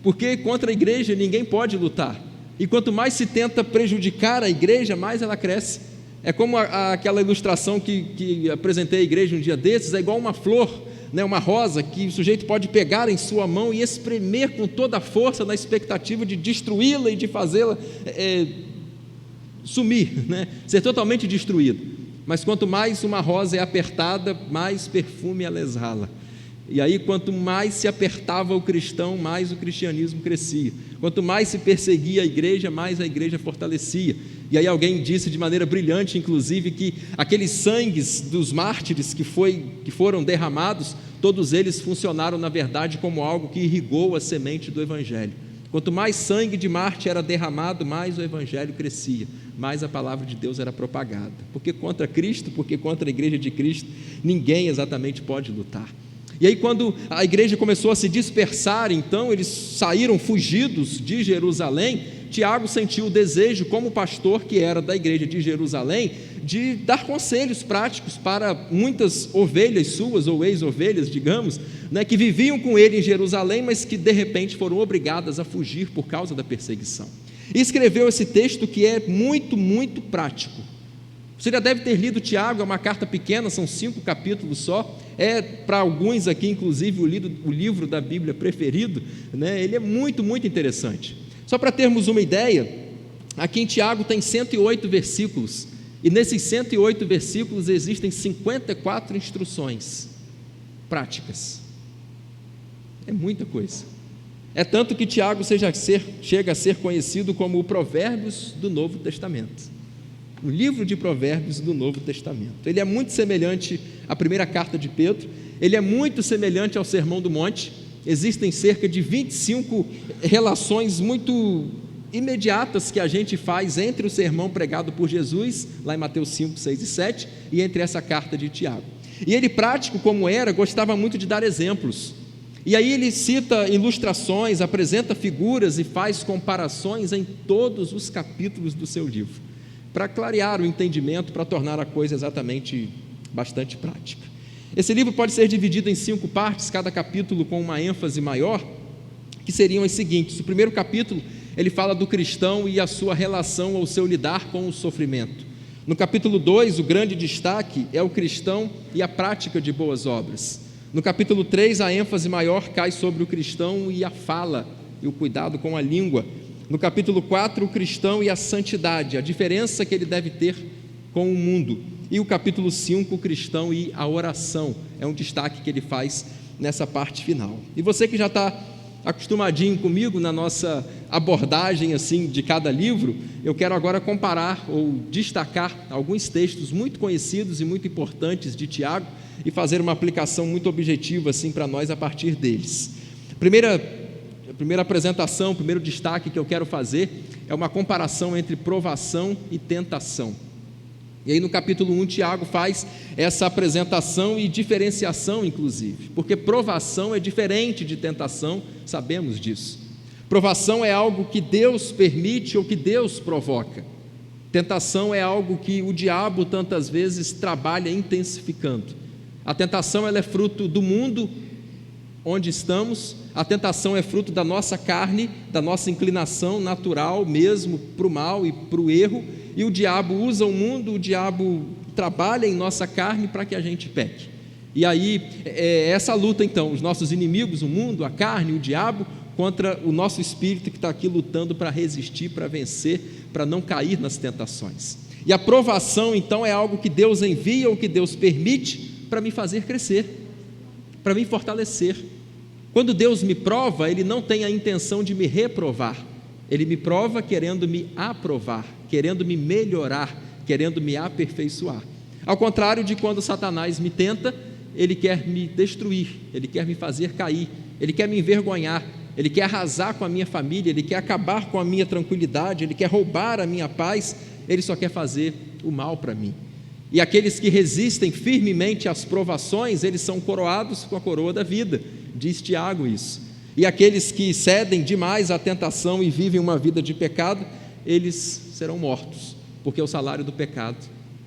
porque contra a igreja ninguém pode lutar, e quanto mais se tenta prejudicar a igreja, mais ela cresce. É como aquela ilustração que apresentei à igreja um dia desses, é igual uma flor, né, uma rosa, que o sujeito pode pegar em sua mão e espremer com toda a força na expectativa de destruí-la e de fazê-la sumir, né, ser totalmente destruída. Mas quanto mais uma rosa é apertada, mais perfume ela exala. E aí, quanto mais se apertava o cristão, mais o cristianismo crescia. Quanto mais se perseguia a igreja, mais a igreja fortalecia. E aí alguém disse de maneira brilhante, inclusive, que aqueles sangues dos mártires que foram derramados, todos eles funcionaram, na verdade, como algo que irrigou a semente do evangelho. Quanto mais sangue de mártir era derramado, mais o evangelho crescia, mais a palavra de Deus era propagada. Porque contra Cristo, porque contra a igreja de Cristo, ninguém exatamente pode lutar. E aí, quando a igreja começou a se dispersar, então eles saíram fugidos de Jerusalém. Tiago sentiu o desejo, como pastor que era da igreja de Jerusalém, de dar conselhos práticos para muitas ovelhas suas, ou ex-ovelhas, digamos, né, que viviam com ele em Jerusalém, mas que de repente foram obrigadas a fugir por causa da perseguição. E escreveu esse texto que é muito, muito prático. Você já deve ter lido Tiago, é uma carta pequena, são 5 capítulos só, é para alguns aqui inclusive o livro da Bíblia preferido, né? Ele é muito, muito interessante. Só para termos uma ideia, aqui em Tiago tem 108 versículos, e nesses 108 versículos existem 54 instruções práticas. É muita coisa. É tanto que Tiago chega a ser conhecido como o Provérbios do Novo Testamento. O livro de Provérbios do Novo Testamento. Ele é muito semelhante à primeira carta de Pedro, ele é muito semelhante ao Sermão do Monte. Existem cerca de 25 relações muito imediatas que a gente faz entre o sermão pregado por Jesus, lá em Mateus 5, 6 e 7, e entre essa carta de Tiago. E ele, prático como era, gostava muito de dar exemplos. E aí ele cita ilustrações, apresenta figuras e faz comparações em todos os capítulos do seu livro, para clarear o entendimento, para tornar a coisa exatamente bastante prática. Esse livro pode ser dividido em 5 partes, cada capítulo com uma ênfase maior, que seriam as seguintes. O primeiro capítulo, ele fala do cristão e a sua relação ou seu lidar com o sofrimento. No capítulo 2, o grande destaque é o cristão e a prática de boas obras. No capítulo 3, a ênfase maior cai sobre o cristão e a fala, e o cuidado com a língua. No capítulo 4, o cristão e a santidade, a diferença que ele deve ter com o mundo. E o capítulo 5, o cristão e a oração, é um destaque que ele faz nessa parte final. E você que já está acostumadinho comigo na nossa abordagem assim de cada livro, eu quero agora comparar ou destacar alguns textos muito conhecidos e muito importantes de Tiago e fazer uma aplicação muito objetiva assim para nós a partir deles. A primeira apresentação, o primeiro destaque que eu quero fazer é uma comparação entre provação e tentação. E aí no capítulo 1, Tiago faz essa apresentação e diferenciação, inclusive, porque provação é diferente de tentação, sabemos disso. Provação é algo que Deus permite ou que Deus provoca. Tentação é algo que o diabo tantas vezes trabalha intensificando. A tentação ela é fruto do mundo onde estamos, a tentação é fruto da nossa carne, da nossa inclinação natural mesmo para o mal e para o erro, e o diabo usa o mundo, o diabo trabalha em nossa carne para que a gente peque. E aí, essa luta então, os nossos inimigos, o mundo, a carne, o diabo, contra o nosso espírito que está aqui lutando para resistir, para vencer, para não cair nas tentações. E a provação então é algo que Deus envia ou que Deus permite para me fazer crescer, para me fortalecer. Quando Deus me prova, Ele não tem a intenção de me reprovar, Ele me prova querendo me aprovar, querendo me melhorar, querendo me aperfeiçoar. Ao contrário de quando Satanás me tenta, ele quer me destruir, ele quer me fazer cair, ele quer me envergonhar, ele quer arrasar com a minha família, ele quer acabar com a minha tranquilidade, ele quer roubar a minha paz, ele só quer fazer o mal para mim. E aqueles que resistem firmemente às provações, eles são coroados com a coroa da vida, diz Tiago isso. E aqueles que cedem demais à tentação e vivem uma vida de pecado, eles serão mortos, porque o salário do pecado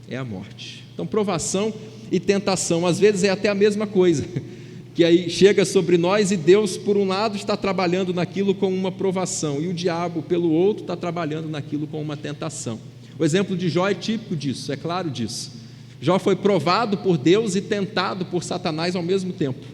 é a morte. Então, provação e tentação, às vezes é até a mesma coisa, que aí chega sobre nós e Deus, por um lado, está trabalhando naquilo com uma provação, e o diabo, pelo outro, está trabalhando naquilo com uma tentação. O exemplo de Jó é típico disso, é claro disso. Jó foi provado por Deus e tentado por Satanás ao mesmo tempo,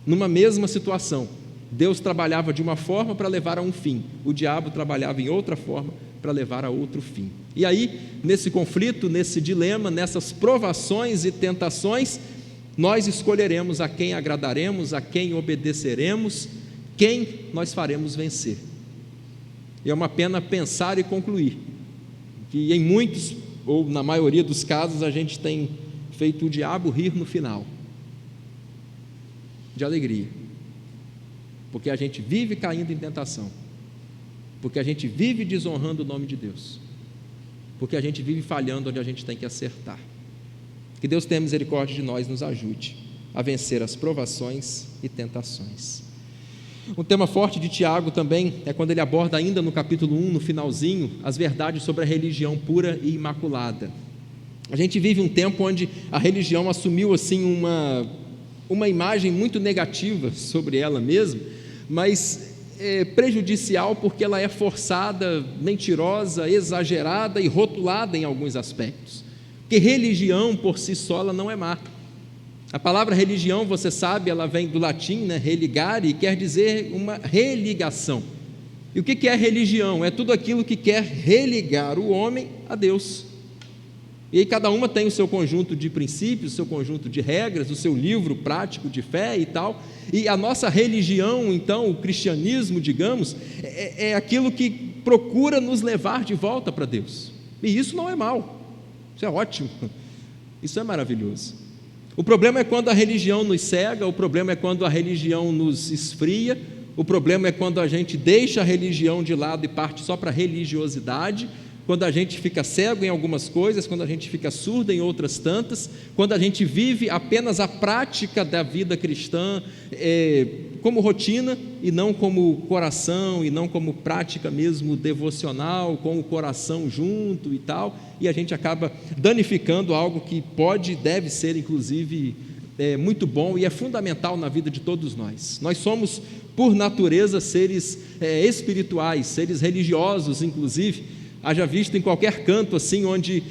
numa mesma situação. Deus trabalhava de uma forma para levar a um fim, o diabo trabalhava em outra forma para levar a outro fim. E aí, nesse conflito, nesse dilema, nessas provações e tentações, nós escolheremos a quem agradaremos, a quem obedeceremos, quem nós faremos vencer. E é uma pena pensar e concluir que em muitos, ou na maioria dos casos, a gente tem feito o diabo rir no final, de alegria, porque a gente vive caindo em tentação, porque a gente vive desonrando o nome de Deus, porque a gente vive falhando onde a gente tem que acertar. Que Deus tenha misericórdia de nós, nos ajude a vencer as provações e tentações. Um tema forte de Tiago também é quando ele aborda ainda no capítulo 1, no finalzinho, as verdades sobre a religião pura e imaculada. A gente vive um tempo onde a religião assumiu assim uma imagem muito negativa sobre ela mesma, mas prejudicial porque ela é forçada, mentirosa, exagerada e rotulada em alguns aspectos. Porque religião por si só ela não é má. A palavra religião, você sabe, ela vem do latim, né, religare, e quer dizer uma religação. E o que é religião? É tudo aquilo que quer religar o homem a Deus. E aí cada uma tem o seu conjunto de princípios, o seu conjunto de regras, o seu livro prático de fé e tal. E a nossa religião, então, o cristianismo, digamos, é aquilo que procura nos levar de volta para Deus. E isso não é mal, isso é ótimo, isso é maravilhoso. O problema é quando a religião nos cega, o problema é quando a religião nos esfria, o problema é quando a gente deixa a religião de lado e parte só para a religiosidade, quando a gente fica cego em algumas coisas, quando a gente fica surdo em outras tantas, quando a gente vive apenas a prática da vida cristã como rotina e não como coração, e não como prática mesmo devocional, com o coração junto e tal, e a gente acaba danificando algo que pode e deve ser inclusive muito bom e é fundamental na vida de todos nós. Nós somos por natureza seres espirituais, seres religiosos inclusive. Haja visto em qualquer canto assim onde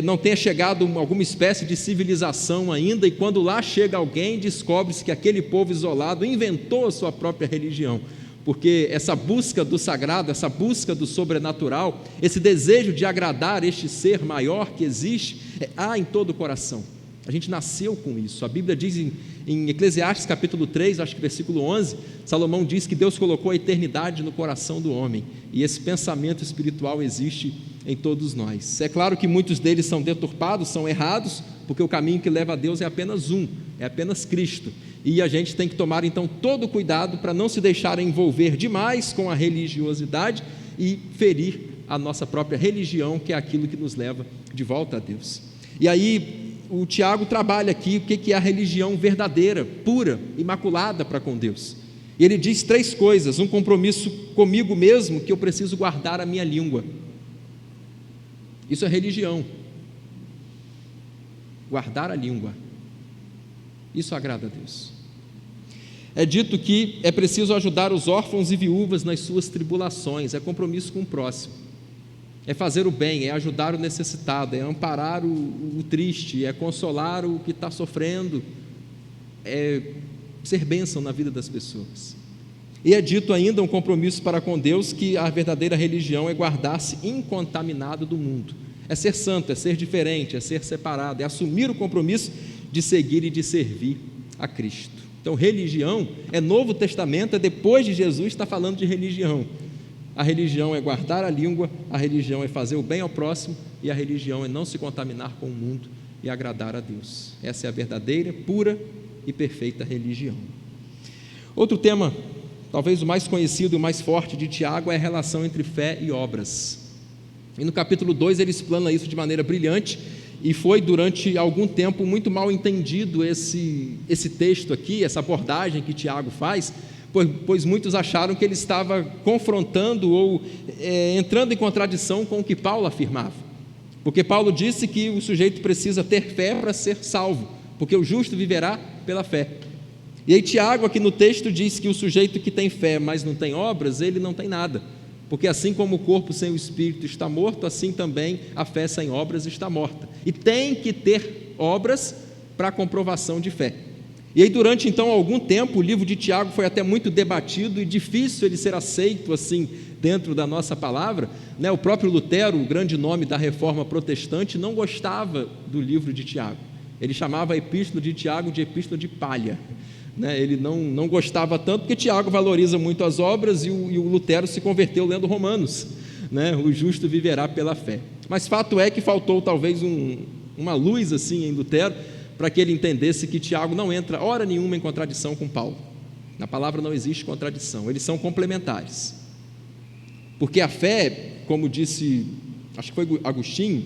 não tenha chegado alguma espécie de civilização ainda, e quando lá chega alguém, descobre-se que aquele povo isolado inventou a sua própria religião, porque essa busca do sagrado, essa busca do sobrenatural, esse desejo de agradar este ser maior que existe, há em todo o coração. A gente nasceu com isso. A Bíblia diz em Eclesiastes capítulo 3, acho que versículo 11, Salomão diz que Deus colocou a eternidade no coração do homem, e esse pensamento espiritual existe em todos nós. É claro que muitos deles são deturpados, são errados, porque o caminho que leva a Deus é apenas um, é apenas Cristo, e a gente tem que tomar então todo o cuidado para não se deixar envolver demais com a religiosidade e ferir a nossa própria religião, que é aquilo que nos leva de volta a Deus. E aí o Tiago trabalha aqui o que é a religião verdadeira, pura, imaculada para com Deus. E ele diz 3 coisas: um compromisso comigo mesmo, que eu preciso guardar a minha língua. Isso é religião. Guardar a língua. Isso agrada a Deus. É dito que é preciso ajudar os órfãos e viúvas nas suas tribulações, é compromisso com o próximo. É fazer o bem, é ajudar o necessitado, é amparar o triste, é consolar o que está sofrendo, é ser bênção na vida das pessoas. E é dito ainda um compromisso para com Deus, que a verdadeira religião é guardar-se incontaminado do mundo, é ser santo, é ser diferente, é ser separado, é assumir o compromisso de seguir e de servir a Cristo. Então religião é Novo Testamento, é depois de Jesus está falando de religião. A religião é guardar a língua, a religião é fazer o bem ao próximo, e a religião é não se contaminar com o mundo e agradar a Deus. Essa é a verdadeira, pura e perfeita religião. Outro tema, talvez o mais conhecido e o mais forte de Tiago, é a relação entre fé e obras. E no capítulo 2 ele explana isso de maneira brilhante, e foi durante algum tempo muito mal entendido esse texto aqui, essa abordagem que Tiago faz, pois muitos acharam que ele estava confrontando ou entrando em contradição com o que Paulo afirmava, porque Paulo disse que o sujeito precisa ter fé para ser salvo, porque o justo viverá pela fé. E aí Tiago aqui no texto diz que o sujeito que tem fé, mas não tem obras, ele não tem nada, Porque assim como o corpo sem o espírito está morto, assim também a fé sem obras está morta. E tem que ter obras para a comprovação de fé. E aí, durante então algum tempo, o livro de Tiago foi até muito debatido e difícil ele ser aceito assim dentro da nossa palavra, né? O próprio Lutero, o grande nome da reforma protestante, não gostava do livro de Tiago. Ele chamava a epístola de Tiago de epístola de palha, né? Ele não gostava tanto, porque Tiago valoriza muito as obras e o Lutero se converteu lendo Romanos, né? O justo viverá pela fé. Mas fato é que faltou talvez uma luz assim em Lutero, para que ele entendesse que Tiago não entra hora nenhuma em contradição com Paulo. Na palavra não existe contradição, eles são complementares. Porque a fé, como disse, acho que foi Agostinho,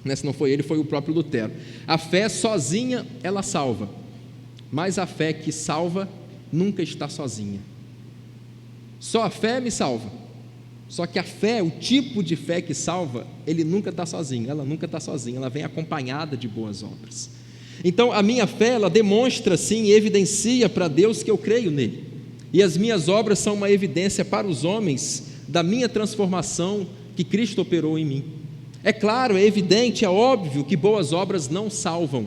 né, se não foi ele, foi o próprio Lutero. A fé sozinha, ela salva, mas a fé que salva nunca está sozinha. Só a fé me salva. Só que a fé, o tipo de fé que salva, ele nunca está sozinho, ela nunca está sozinha, ela vem acompanhada de boas obras. Então a minha fé, ela demonstra sim e evidencia para Deus que eu creio nele, e as minhas obras são uma evidência para os homens da minha transformação que Cristo operou em mim. É claro, é evidente, é óbvio que boas obras não salvam,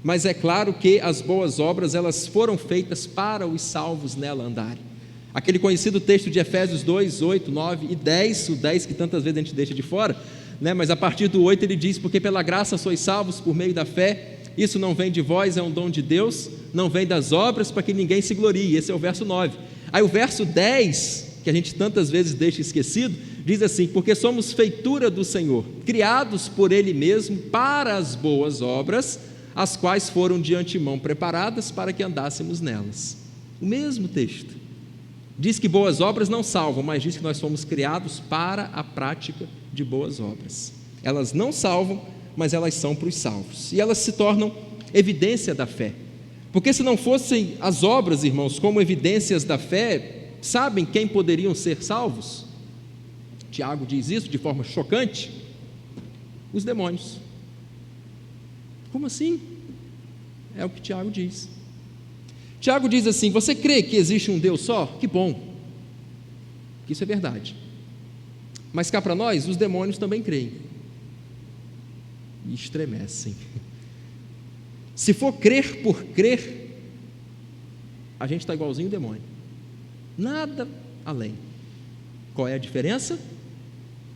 mas é claro que as boas obras elas foram feitas para os salvos nela andarem. Aquele conhecido texto de Efésios 2, 8, 9 e 10, o 10 que tantas vezes a gente deixa de fora, né? Mas a partir do 8 ele diz: porque pela graça sois salvos por meio da fé. Isso não vem de vós, é um dom de Deus, não vem das obras para que ninguém se glorie. Esse é o verso 9. Aí o verso 10, que a gente tantas vezes deixa esquecido, diz assim: porque somos feitura do Senhor, criados por Ele mesmo para as boas obras, as quais foram de antemão preparadas para que andássemos nelas. O mesmo texto diz que boas obras não salvam, mas diz que nós fomos criados para a prática de boas obras. Elas não salvam, mas elas são para os salvos, e elas se tornam evidência da fé, porque se não fossem as obras, irmãos, como evidências da fé, sabem quem poderiam ser salvos? Tiago diz isso de forma chocante: os demônios. Como assim? É o que Tiago diz. Tiago diz assim: você crê que existe um Deus só? Que bom, isso é verdade, mas cá para nós, os demônios também creem e estremecem. Se for crer por crer, a gente está igualzinho o demônio, nada além. Qual é a diferença?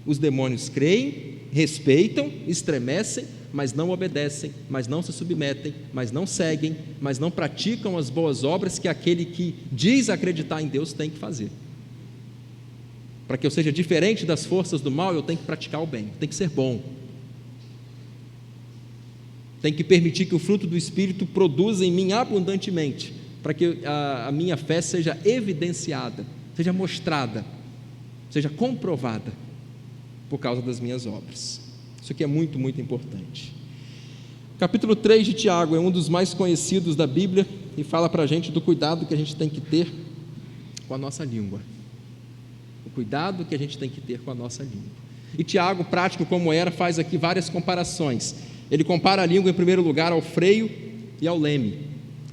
Os demônios creem, respeitam, estremecem, mas não obedecem, mas não se submetem, mas não seguem, mas não praticam as boas obras que aquele que diz acreditar em Deus tem que fazer. Para que eu seja diferente das forças do mal, eu tenho que praticar o bem, tem que ser bom. Tem que permitir que o fruto do Espírito produza em mim abundantemente, para que a minha fé seja evidenciada, seja mostrada, seja comprovada por causa das minhas obras. Isso aqui é muito, muito importante. Capítulo 3 de Tiago é um dos mais conhecidos da Bíblia e fala para a gente do cuidado que a gente tem que ter com a nossa língua. O cuidado que a gente tem que ter com a nossa língua. E Tiago, prático como era, faz aqui várias comparações. Ele compara a língua, em primeiro lugar, ao freio e ao leme.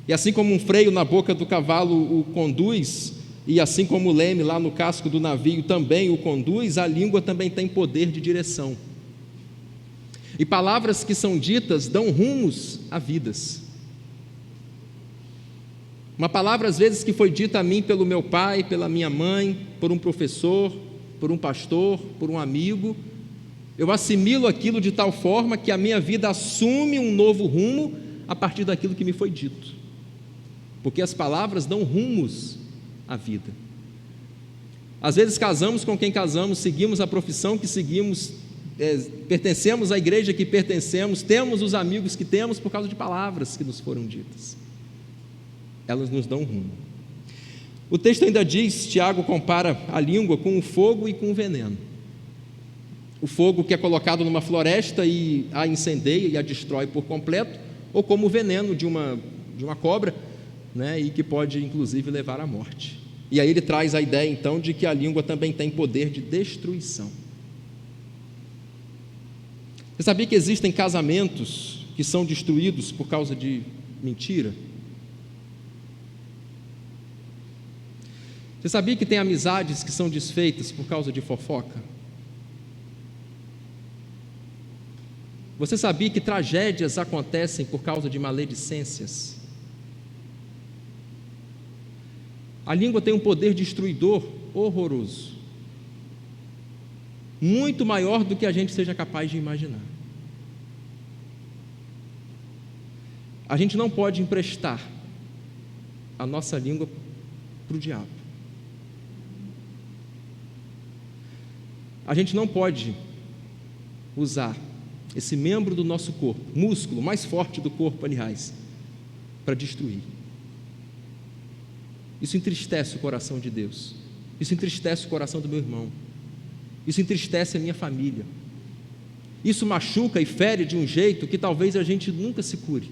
E assim como um freio na boca do cavalo o conduz, e assim como o leme lá no casco do navio também o conduz, a língua também tem poder de direção. E palavras que são ditas dão rumos a vidas. Uma palavra, às vezes, que foi dita a mim pelo meu pai, pela minha mãe, por um professor, por um pastor, por um amigo, eu assimilo aquilo de tal forma que a minha vida assume um novo rumo a partir daquilo que me foi dito, porque as palavras dão rumos à vida. Às vezes casamos com quem casamos, seguimos a profissão que seguimos, pertencemos à igreja que pertencemos, temos os amigos que temos por causa de palavras que nos foram ditas. Elas nos dão rumo. O texto ainda diz, Tiago compara a língua com o fogo e com o veneno. O fogo que é colocado numa floresta e a incendeia e a destrói por completo, ou como o veneno de uma cobra, né, e que pode inclusive levar à morte. E aí ele traz a ideia então de que a língua também tem poder de destruição. Você sabia que existem casamentos que são destruídos por causa de mentira? Você sabia que tem amizades que são desfeitas por causa de fofoca? Você sabia que tragédias acontecem por causa de maledicências? A língua tem um poder destruidor horroroso, muito maior do que a gente seja capaz de imaginar. A gente não pode emprestar a nossa língua para o diabo. A gente não pode usar esse membro do nosso corpo, músculo mais forte do corpo, aliás, para destruir. Isso entristece o coração de Deus. Isso entristece o coração do meu irmão. Isso entristece a minha família. Isso machuca e fere de um jeito que talvez a gente nunca se cure.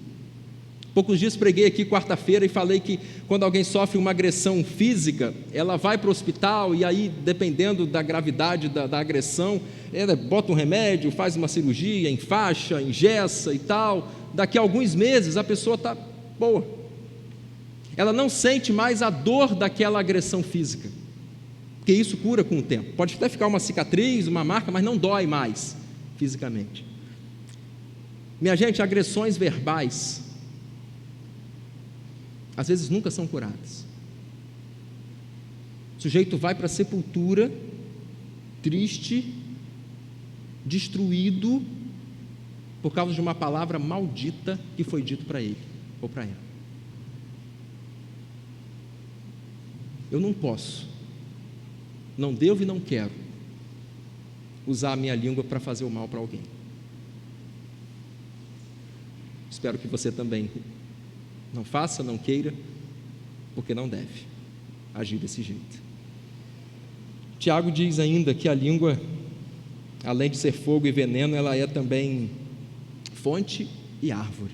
Poucos dias preguei aqui quarta-feira e falei que quando alguém sofre uma agressão física, ela vai para o hospital e aí, dependendo da gravidade da agressão, ela bota um remédio, faz uma cirurgia, enfaixa, engessa e tal. Daqui a alguns meses a pessoa está boa. Ela não sente mais a dor daquela agressão física, porque isso cura com o tempo. Pode até ficar uma cicatriz, uma marca, mas não dói mais fisicamente. Minha gente, agressões verbais às vezes nunca são curadas. O sujeito vai para a sepultura triste, destruído por causa de uma palavra maldita que foi dito para ele ou para ela. Eu não posso, não devo e não quero usar a minha língua para fazer o mal para alguém. Espero que você também não faça, não queira, porque não deve agir desse jeito. Tiago diz ainda que a língua, além de ser fogo e veneno, ela é também fonte e árvore.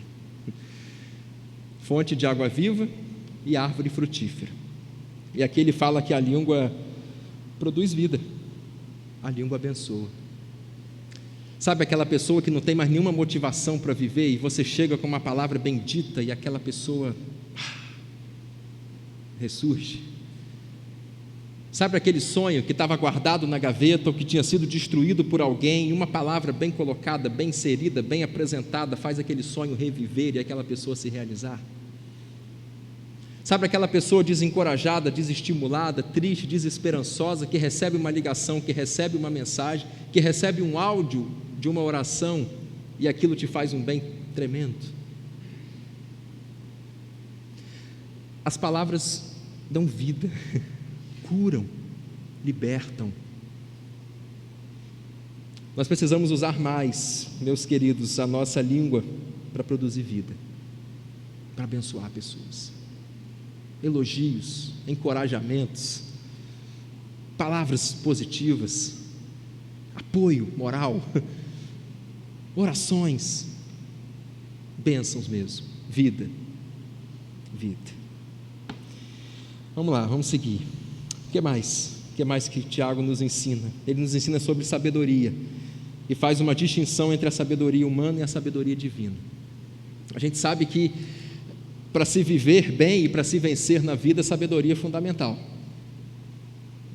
Fonte de água viva e árvore frutífera. E aqui ele fala que a língua produz vida, a língua abençoa. Sabe aquela pessoa que não tem mais nenhuma motivação para viver e você chega com uma palavra bendita e aquela pessoa ressurge? Sabe aquele sonho que estava guardado na gaveta ou que tinha sido destruído por alguém e uma palavra bem colocada, bem inserida, bem apresentada faz aquele sonho reviver e aquela pessoa se realizar? Sabe aquela pessoa desencorajada, desestimulada, triste, desesperançosa, que recebe uma ligação, que recebe uma mensagem, que recebe um áudio de uma oração e aquilo te faz um bem tremendo? As palavras dão vida, curam, libertam. Nós precisamos usar mais, meus queridos, a nossa língua para produzir vida, para abençoar pessoas. Elogios, encorajamentos, palavras positivas, apoio moral, orações, bênçãos mesmo, vida. Vamos lá, vamos seguir. O que mais? O que mais que Tiago nos ensina? Ele nos ensina sobre sabedoria e faz uma distinção entre a sabedoria humana e a sabedoria divina. A gente sabe que para se viver bem e para se vencer na vida, sabedoria é fundamental.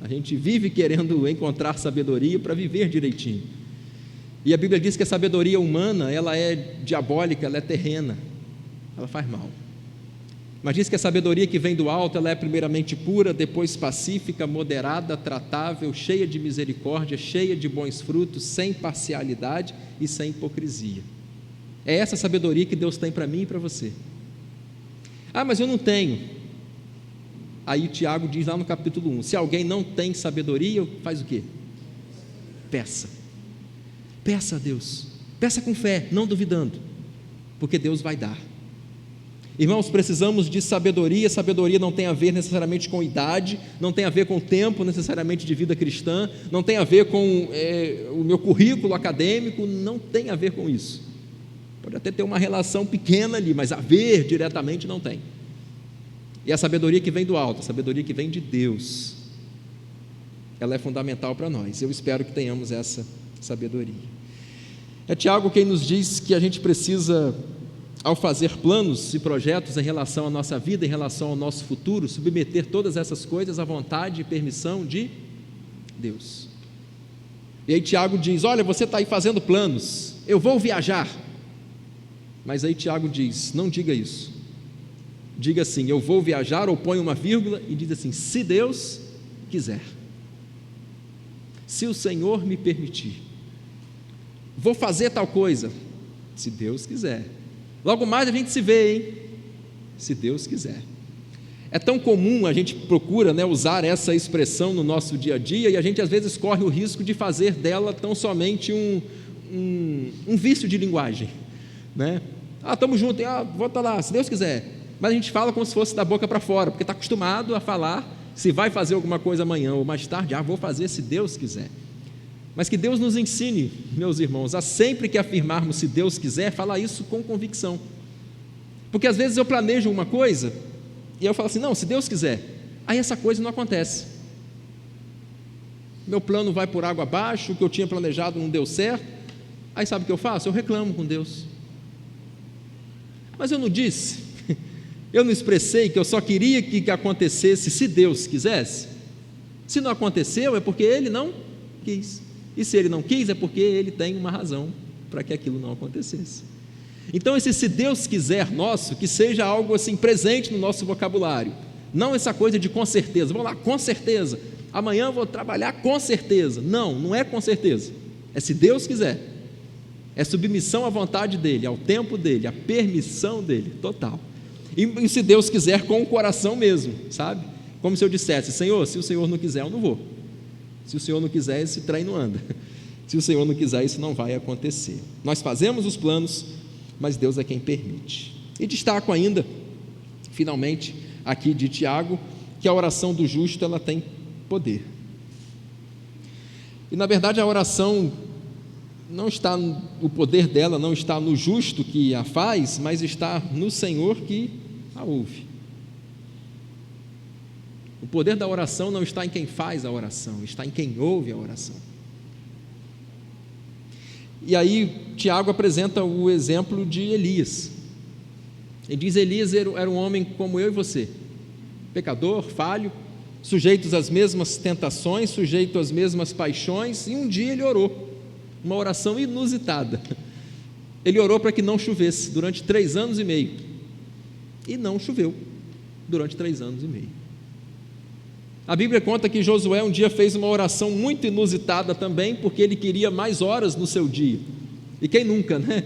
A gente vive querendo encontrar sabedoria para viver direitinho. E a Bíblia diz que a sabedoria humana, ela é diabólica, ela é terrena, ela faz mal. Mas diz que a sabedoria que vem do alto, ela é primeiramente pura, depois pacífica, moderada, tratável, cheia de misericórdia, cheia de bons frutos, sem parcialidade e sem hipocrisia. É essa sabedoria que Deus tem para mim e para você. Ah, mas eu não tenho. Aí Tiago diz lá no capítulo 1, se alguém não tem sabedoria, faz o quê? Peça a Deus, peça com fé, não duvidando, porque Deus vai dar. Irmãos, precisamos de sabedoria. Sabedoria não tem a ver necessariamente com idade, não tem a ver com tempo necessariamente de vida cristã, não tem a ver com o meu currículo acadêmico, não tem a ver com isso. Pode até ter uma relação pequena ali, mas a ver diretamente não tem. E a sabedoria que vem do alto, a sabedoria que vem de Deus, ela é fundamental para nós. Eu espero que tenhamos essa sabedoria. É Tiago quem nos diz que a gente precisa ao fazer planos e projetos em relação à nossa vida, em relação ao nosso futuro, submeter todas essas coisas à vontade e permissão de Deus. E aí Tiago diz: olha, você está aí fazendo planos, eu vou viajar. Mas aí Tiago diz: não diga isso. Diga assim: eu vou viajar, ou põe uma vírgula e diz assim: se Deus quiser, se o Senhor me permitir, vou fazer tal coisa, se Deus quiser. Logo mais a gente se vê, hein? Se Deus quiser. É tão comum, a gente procura, né, usar essa expressão no nosso dia a dia, e a gente às vezes corre o risco de fazer dela tão somente um vício de linguagem, né? Estamos juntos, vou estar lá, se Deus quiser. Mas a gente fala como se fosse da boca para fora, porque está acostumado a falar se vai fazer alguma coisa amanhã ou mais tarde, vou fazer se Deus quiser. Mas que Deus nos ensine, meus irmãos, a sempre que afirmarmos se Deus quiser, falar isso com convicção. Porque às vezes eu planejo uma coisa e eu falo assim: não, se Deus quiser. Aí essa coisa não acontece. Meu plano vai por água abaixo, o que eu tinha planejado não deu certo. Aí sabe o que eu faço? Eu reclamo com Deus. Mas eu não disse, eu não expressei que eu só queria que acontecesse se Deus quisesse. Se não aconteceu é porque Ele não quis. E se Ele não quis é porque Ele tem uma razão para que aquilo não acontecesse. Então esse se Deus quiser nosso, que seja algo assim presente no nosso vocabulário. Não essa coisa de com certeza, vamos lá, com certeza, amanhã eu vou trabalhar com certeza. Não é com certeza, é se Deus quiser. É submissão à vontade dEle, ao tempo dEle, à permissão dEle, total. E se Deus quiser, com o coração mesmo, sabe? Como se eu dissesse: Senhor, se o Senhor não quiser, eu não vou. Se o Senhor não quiser, esse trem não anda. Se o Senhor não quiser, isso não vai acontecer. Nós fazemos os planos, mas Deus é quem permite. E destaco ainda, finalmente, aqui de Tiago, que a oração do justo, ela tem poder. E na verdade a oração não está, o poder dela não está no justo que a faz, mas está no Senhor que a ouve. O poder da oração não está em quem faz a oração, está em quem ouve a oração. E aí Tiago apresenta o exemplo de Elias. Ele diz: Elias era um homem como eu e você, pecador, falho, sujeitos às mesmas tentações, sujeito às mesmas paixões, e um dia ele orou, uma oração inusitada. Ele orou para que não chovesse durante 3 anos e meio, e não choveu durante 3 anos e meio. A Bíblia conta que Josué um dia fez uma oração muito inusitada também, porque ele queria mais horas no seu dia, e quem nunca, né?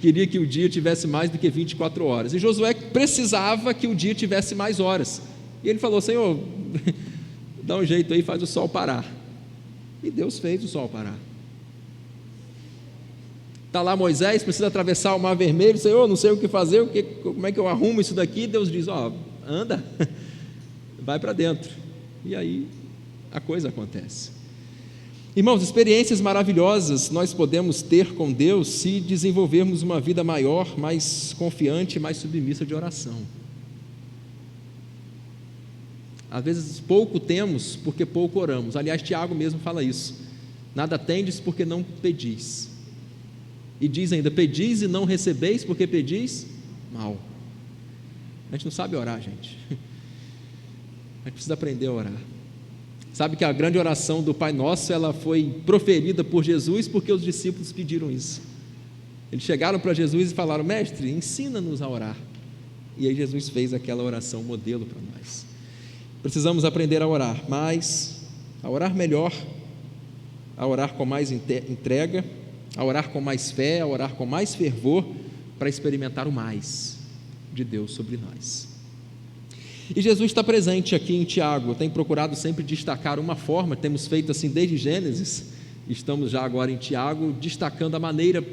Queria que o dia tivesse mais do que 24 horas, e Josué precisava que o dia tivesse mais horas, e ele falou: Senhor, dá um jeito aí, faz o sol parar. E Deus fez o sol parar. Está lá Moisés, precisa atravessar o Mar Vermelho. Senhor, não sei o que fazer, como é que eu arrumo isso daqui? Deus diz: anda, vai para dentro. E aí a coisa acontece. Irmãos, experiências maravilhosas nós podemos ter com Deus se desenvolvermos uma vida maior, mais confiante, mais submissa de oração. Às vezes pouco temos porque pouco oramos. Aliás, Tiago mesmo fala isso: nada tendes porque não pedis. E diz ainda: pedis e não recebeis porque pedis mal. A gente não sabe orar, gente. A gente precisa aprender a orar. Sabe que a grande oração do Pai Nosso, ela foi proferida por Jesus porque os discípulos pediram isso. Eles chegaram para Jesus e falaram: mestre, ensina-nos a orar. E aí Jesus fez aquela oração modelo para nós. Precisamos aprender a orar mais, a orar melhor, a orar com mais entrega, a orar com mais fé, a orar com mais fervor, para experimentar o mais de Deus sobre nós. E Jesus está presente aqui em Tiago. Eu tenho procurado sempre destacar uma forma, temos feito assim desde Gênesis, estamos já agora em Tiago, destacando a maneira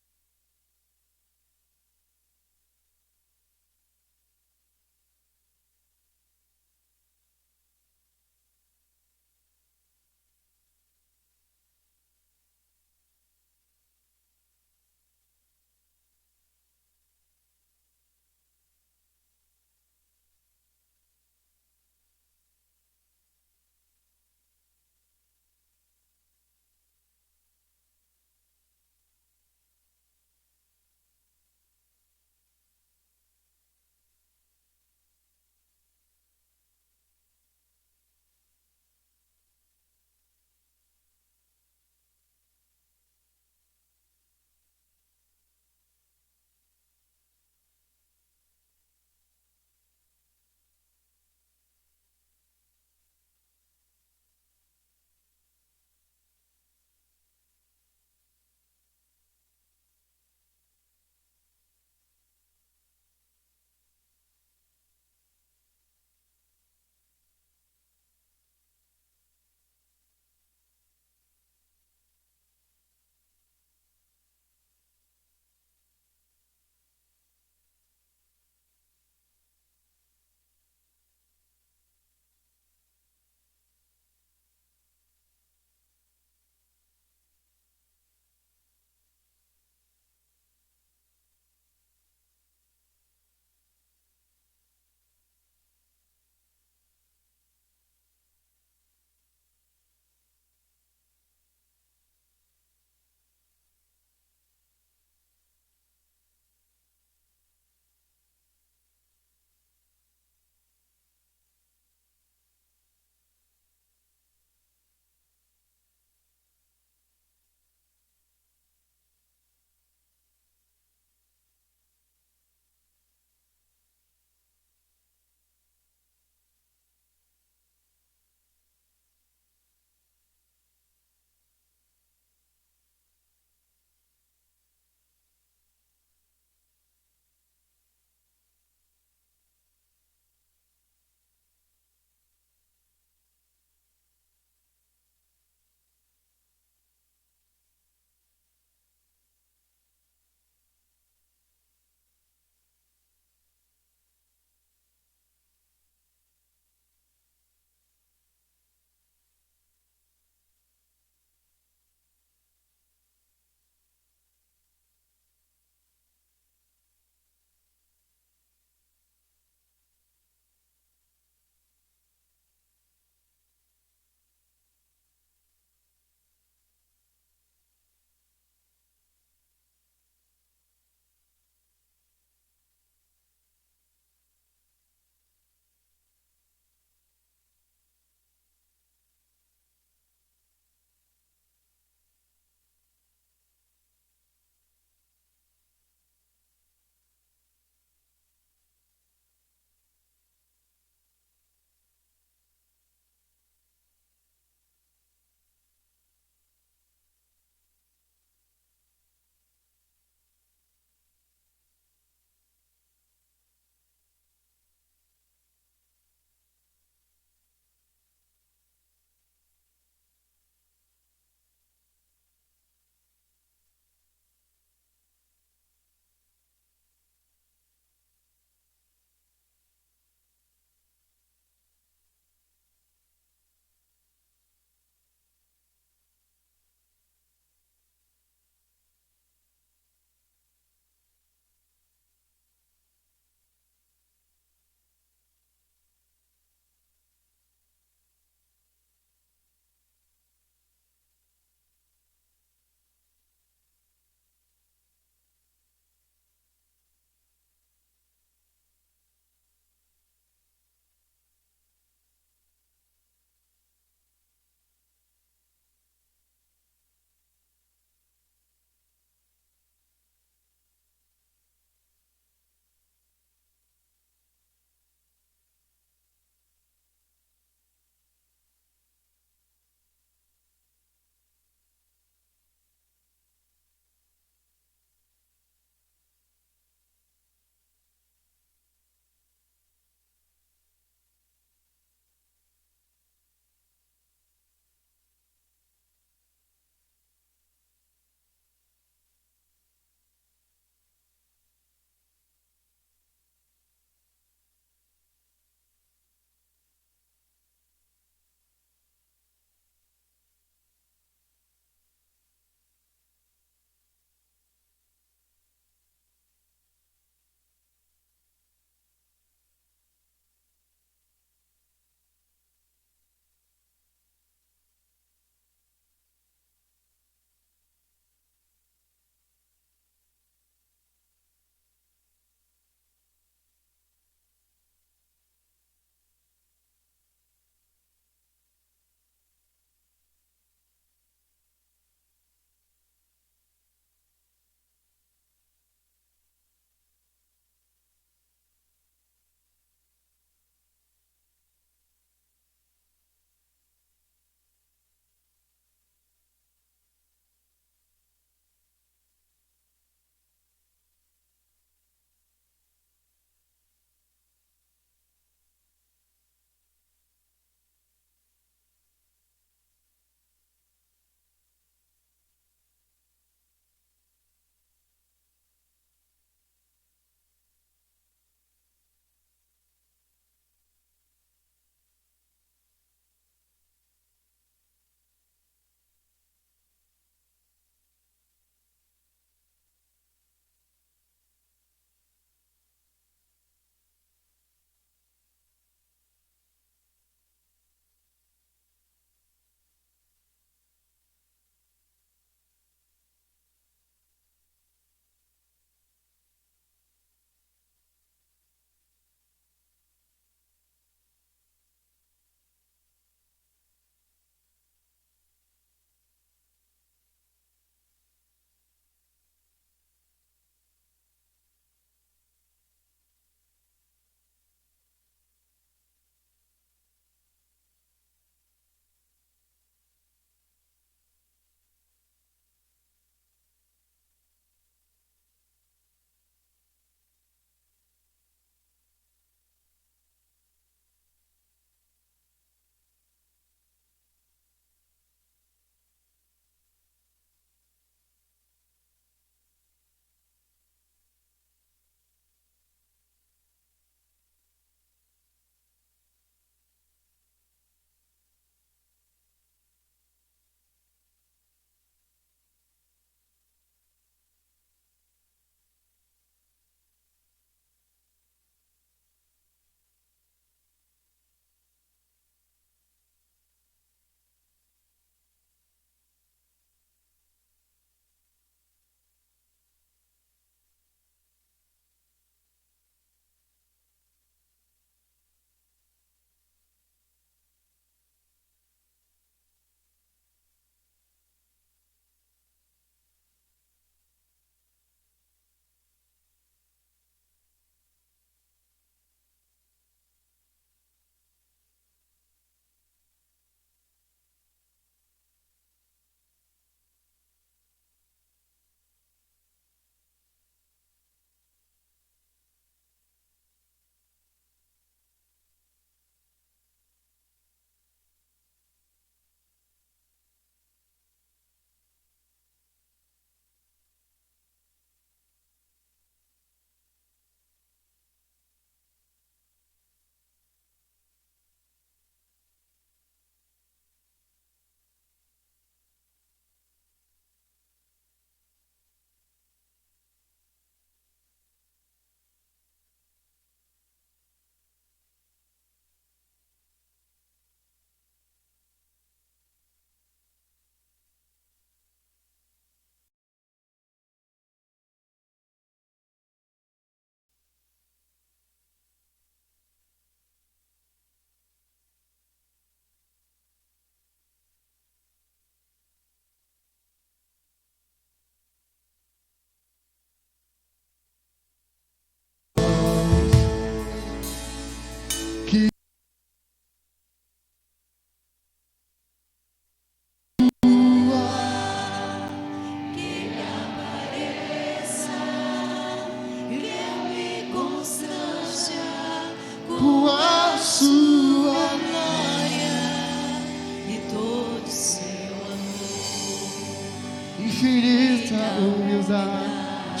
humildade,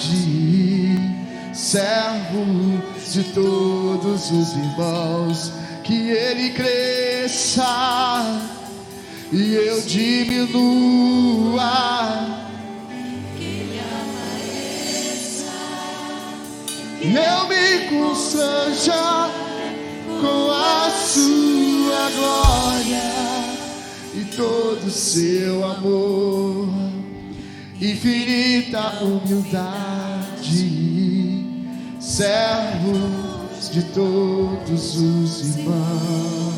servo de todos os irmãos, que ele cresça e eu diminua. Eu me constranja com a sua glória e todo o seu amor, infinita humildade, servos de todos os irmãos.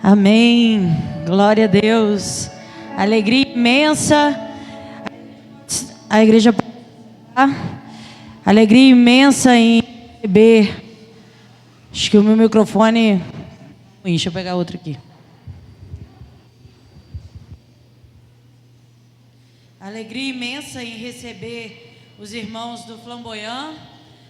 Amém, glória a Deus, alegria imensa, a igreja, alegria imensa em receber. Acho que o meu microfone, deixa eu pegar outro aqui. Alegria imensa em receber os irmãos do Flamboyant.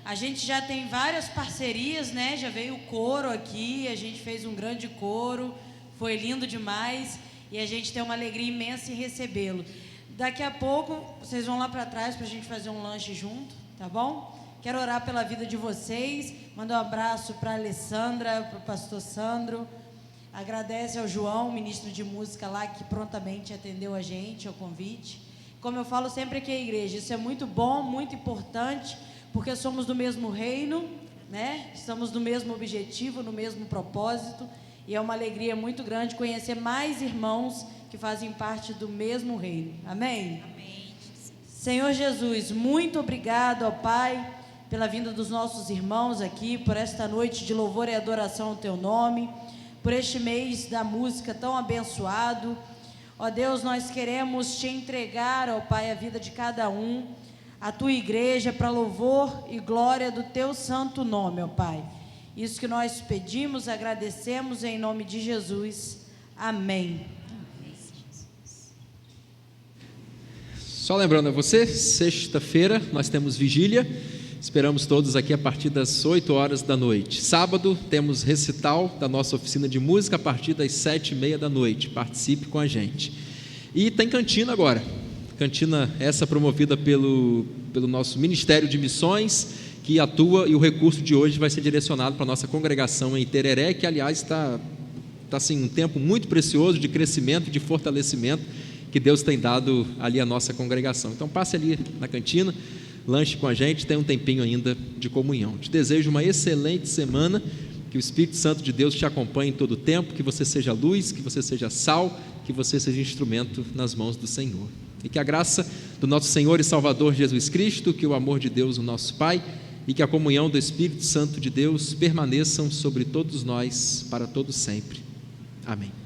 A gente já tem várias parcerias, né? Já veio o coro aqui, a gente fez um grande coro, foi lindo demais e a gente tem uma alegria imensa em recebê-lo. Daqui a pouco vocês vão lá para trás para a gente fazer um lanche junto, tá bom? Quero orar pela vida de vocês, mandar um abraço para a Alessandra, para o pastor Sandro, agradece ao João, ministro de música lá, que prontamente atendeu a gente, ao convite. Como eu falo sempre aqui à igreja, isso é muito bom, muito importante, porque somos do mesmo reino, né? Estamos no mesmo objetivo, no mesmo propósito, e é uma alegria muito grande conhecer mais irmãos que fazem parte do mesmo reino. Amém? Amém. Senhor Jesus, muito obrigado, ó Pai, pela vinda dos nossos irmãos aqui, por esta noite de louvor e adoração ao Teu nome, por este mês da música tão abençoado. Ó Deus, nós queremos Te entregar, ó Pai, a vida de cada um, a Tua igreja, para louvor e glória do Teu santo nome, ó Pai. Isso que nós pedimos, agradecemos em nome de Jesus. Amém. Só lembrando a você, sexta-feira nós temos vigília, esperamos todos aqui a partir das 8 horas da noite. Sábado temos recital da nossa oficina de música a partir das 7h30 da noite, participe com a gente. E tem cantina agora, cantina essa promovida pelo nosso Ministério de Missões, que atua, e o recurso de hoje vai ser direcionado para a nossa congregação em Tereré, que aliás está assim, um tempo muito precioso de crescimento e de fortalecimento que Deus tem dado ali à nossa congregação. Então passe ali na cantina, lanche com a gente, tem um tempinho ainda de comunhão. Te desejo uma excelente semana, que o Espírito Santo de Deus te acompanhe em todo o tempo, que você seja luz, que você seja sal, que você seja instrumento nas mãos do Senhor. E que a graça do nosso Senhor e Salvador Jesus Cristo, que o amor de Deus, o nosso Pai, e que a comunhão do Espírito Santo de Deus permaneçam sobre todos nós para todo sempre. Amém.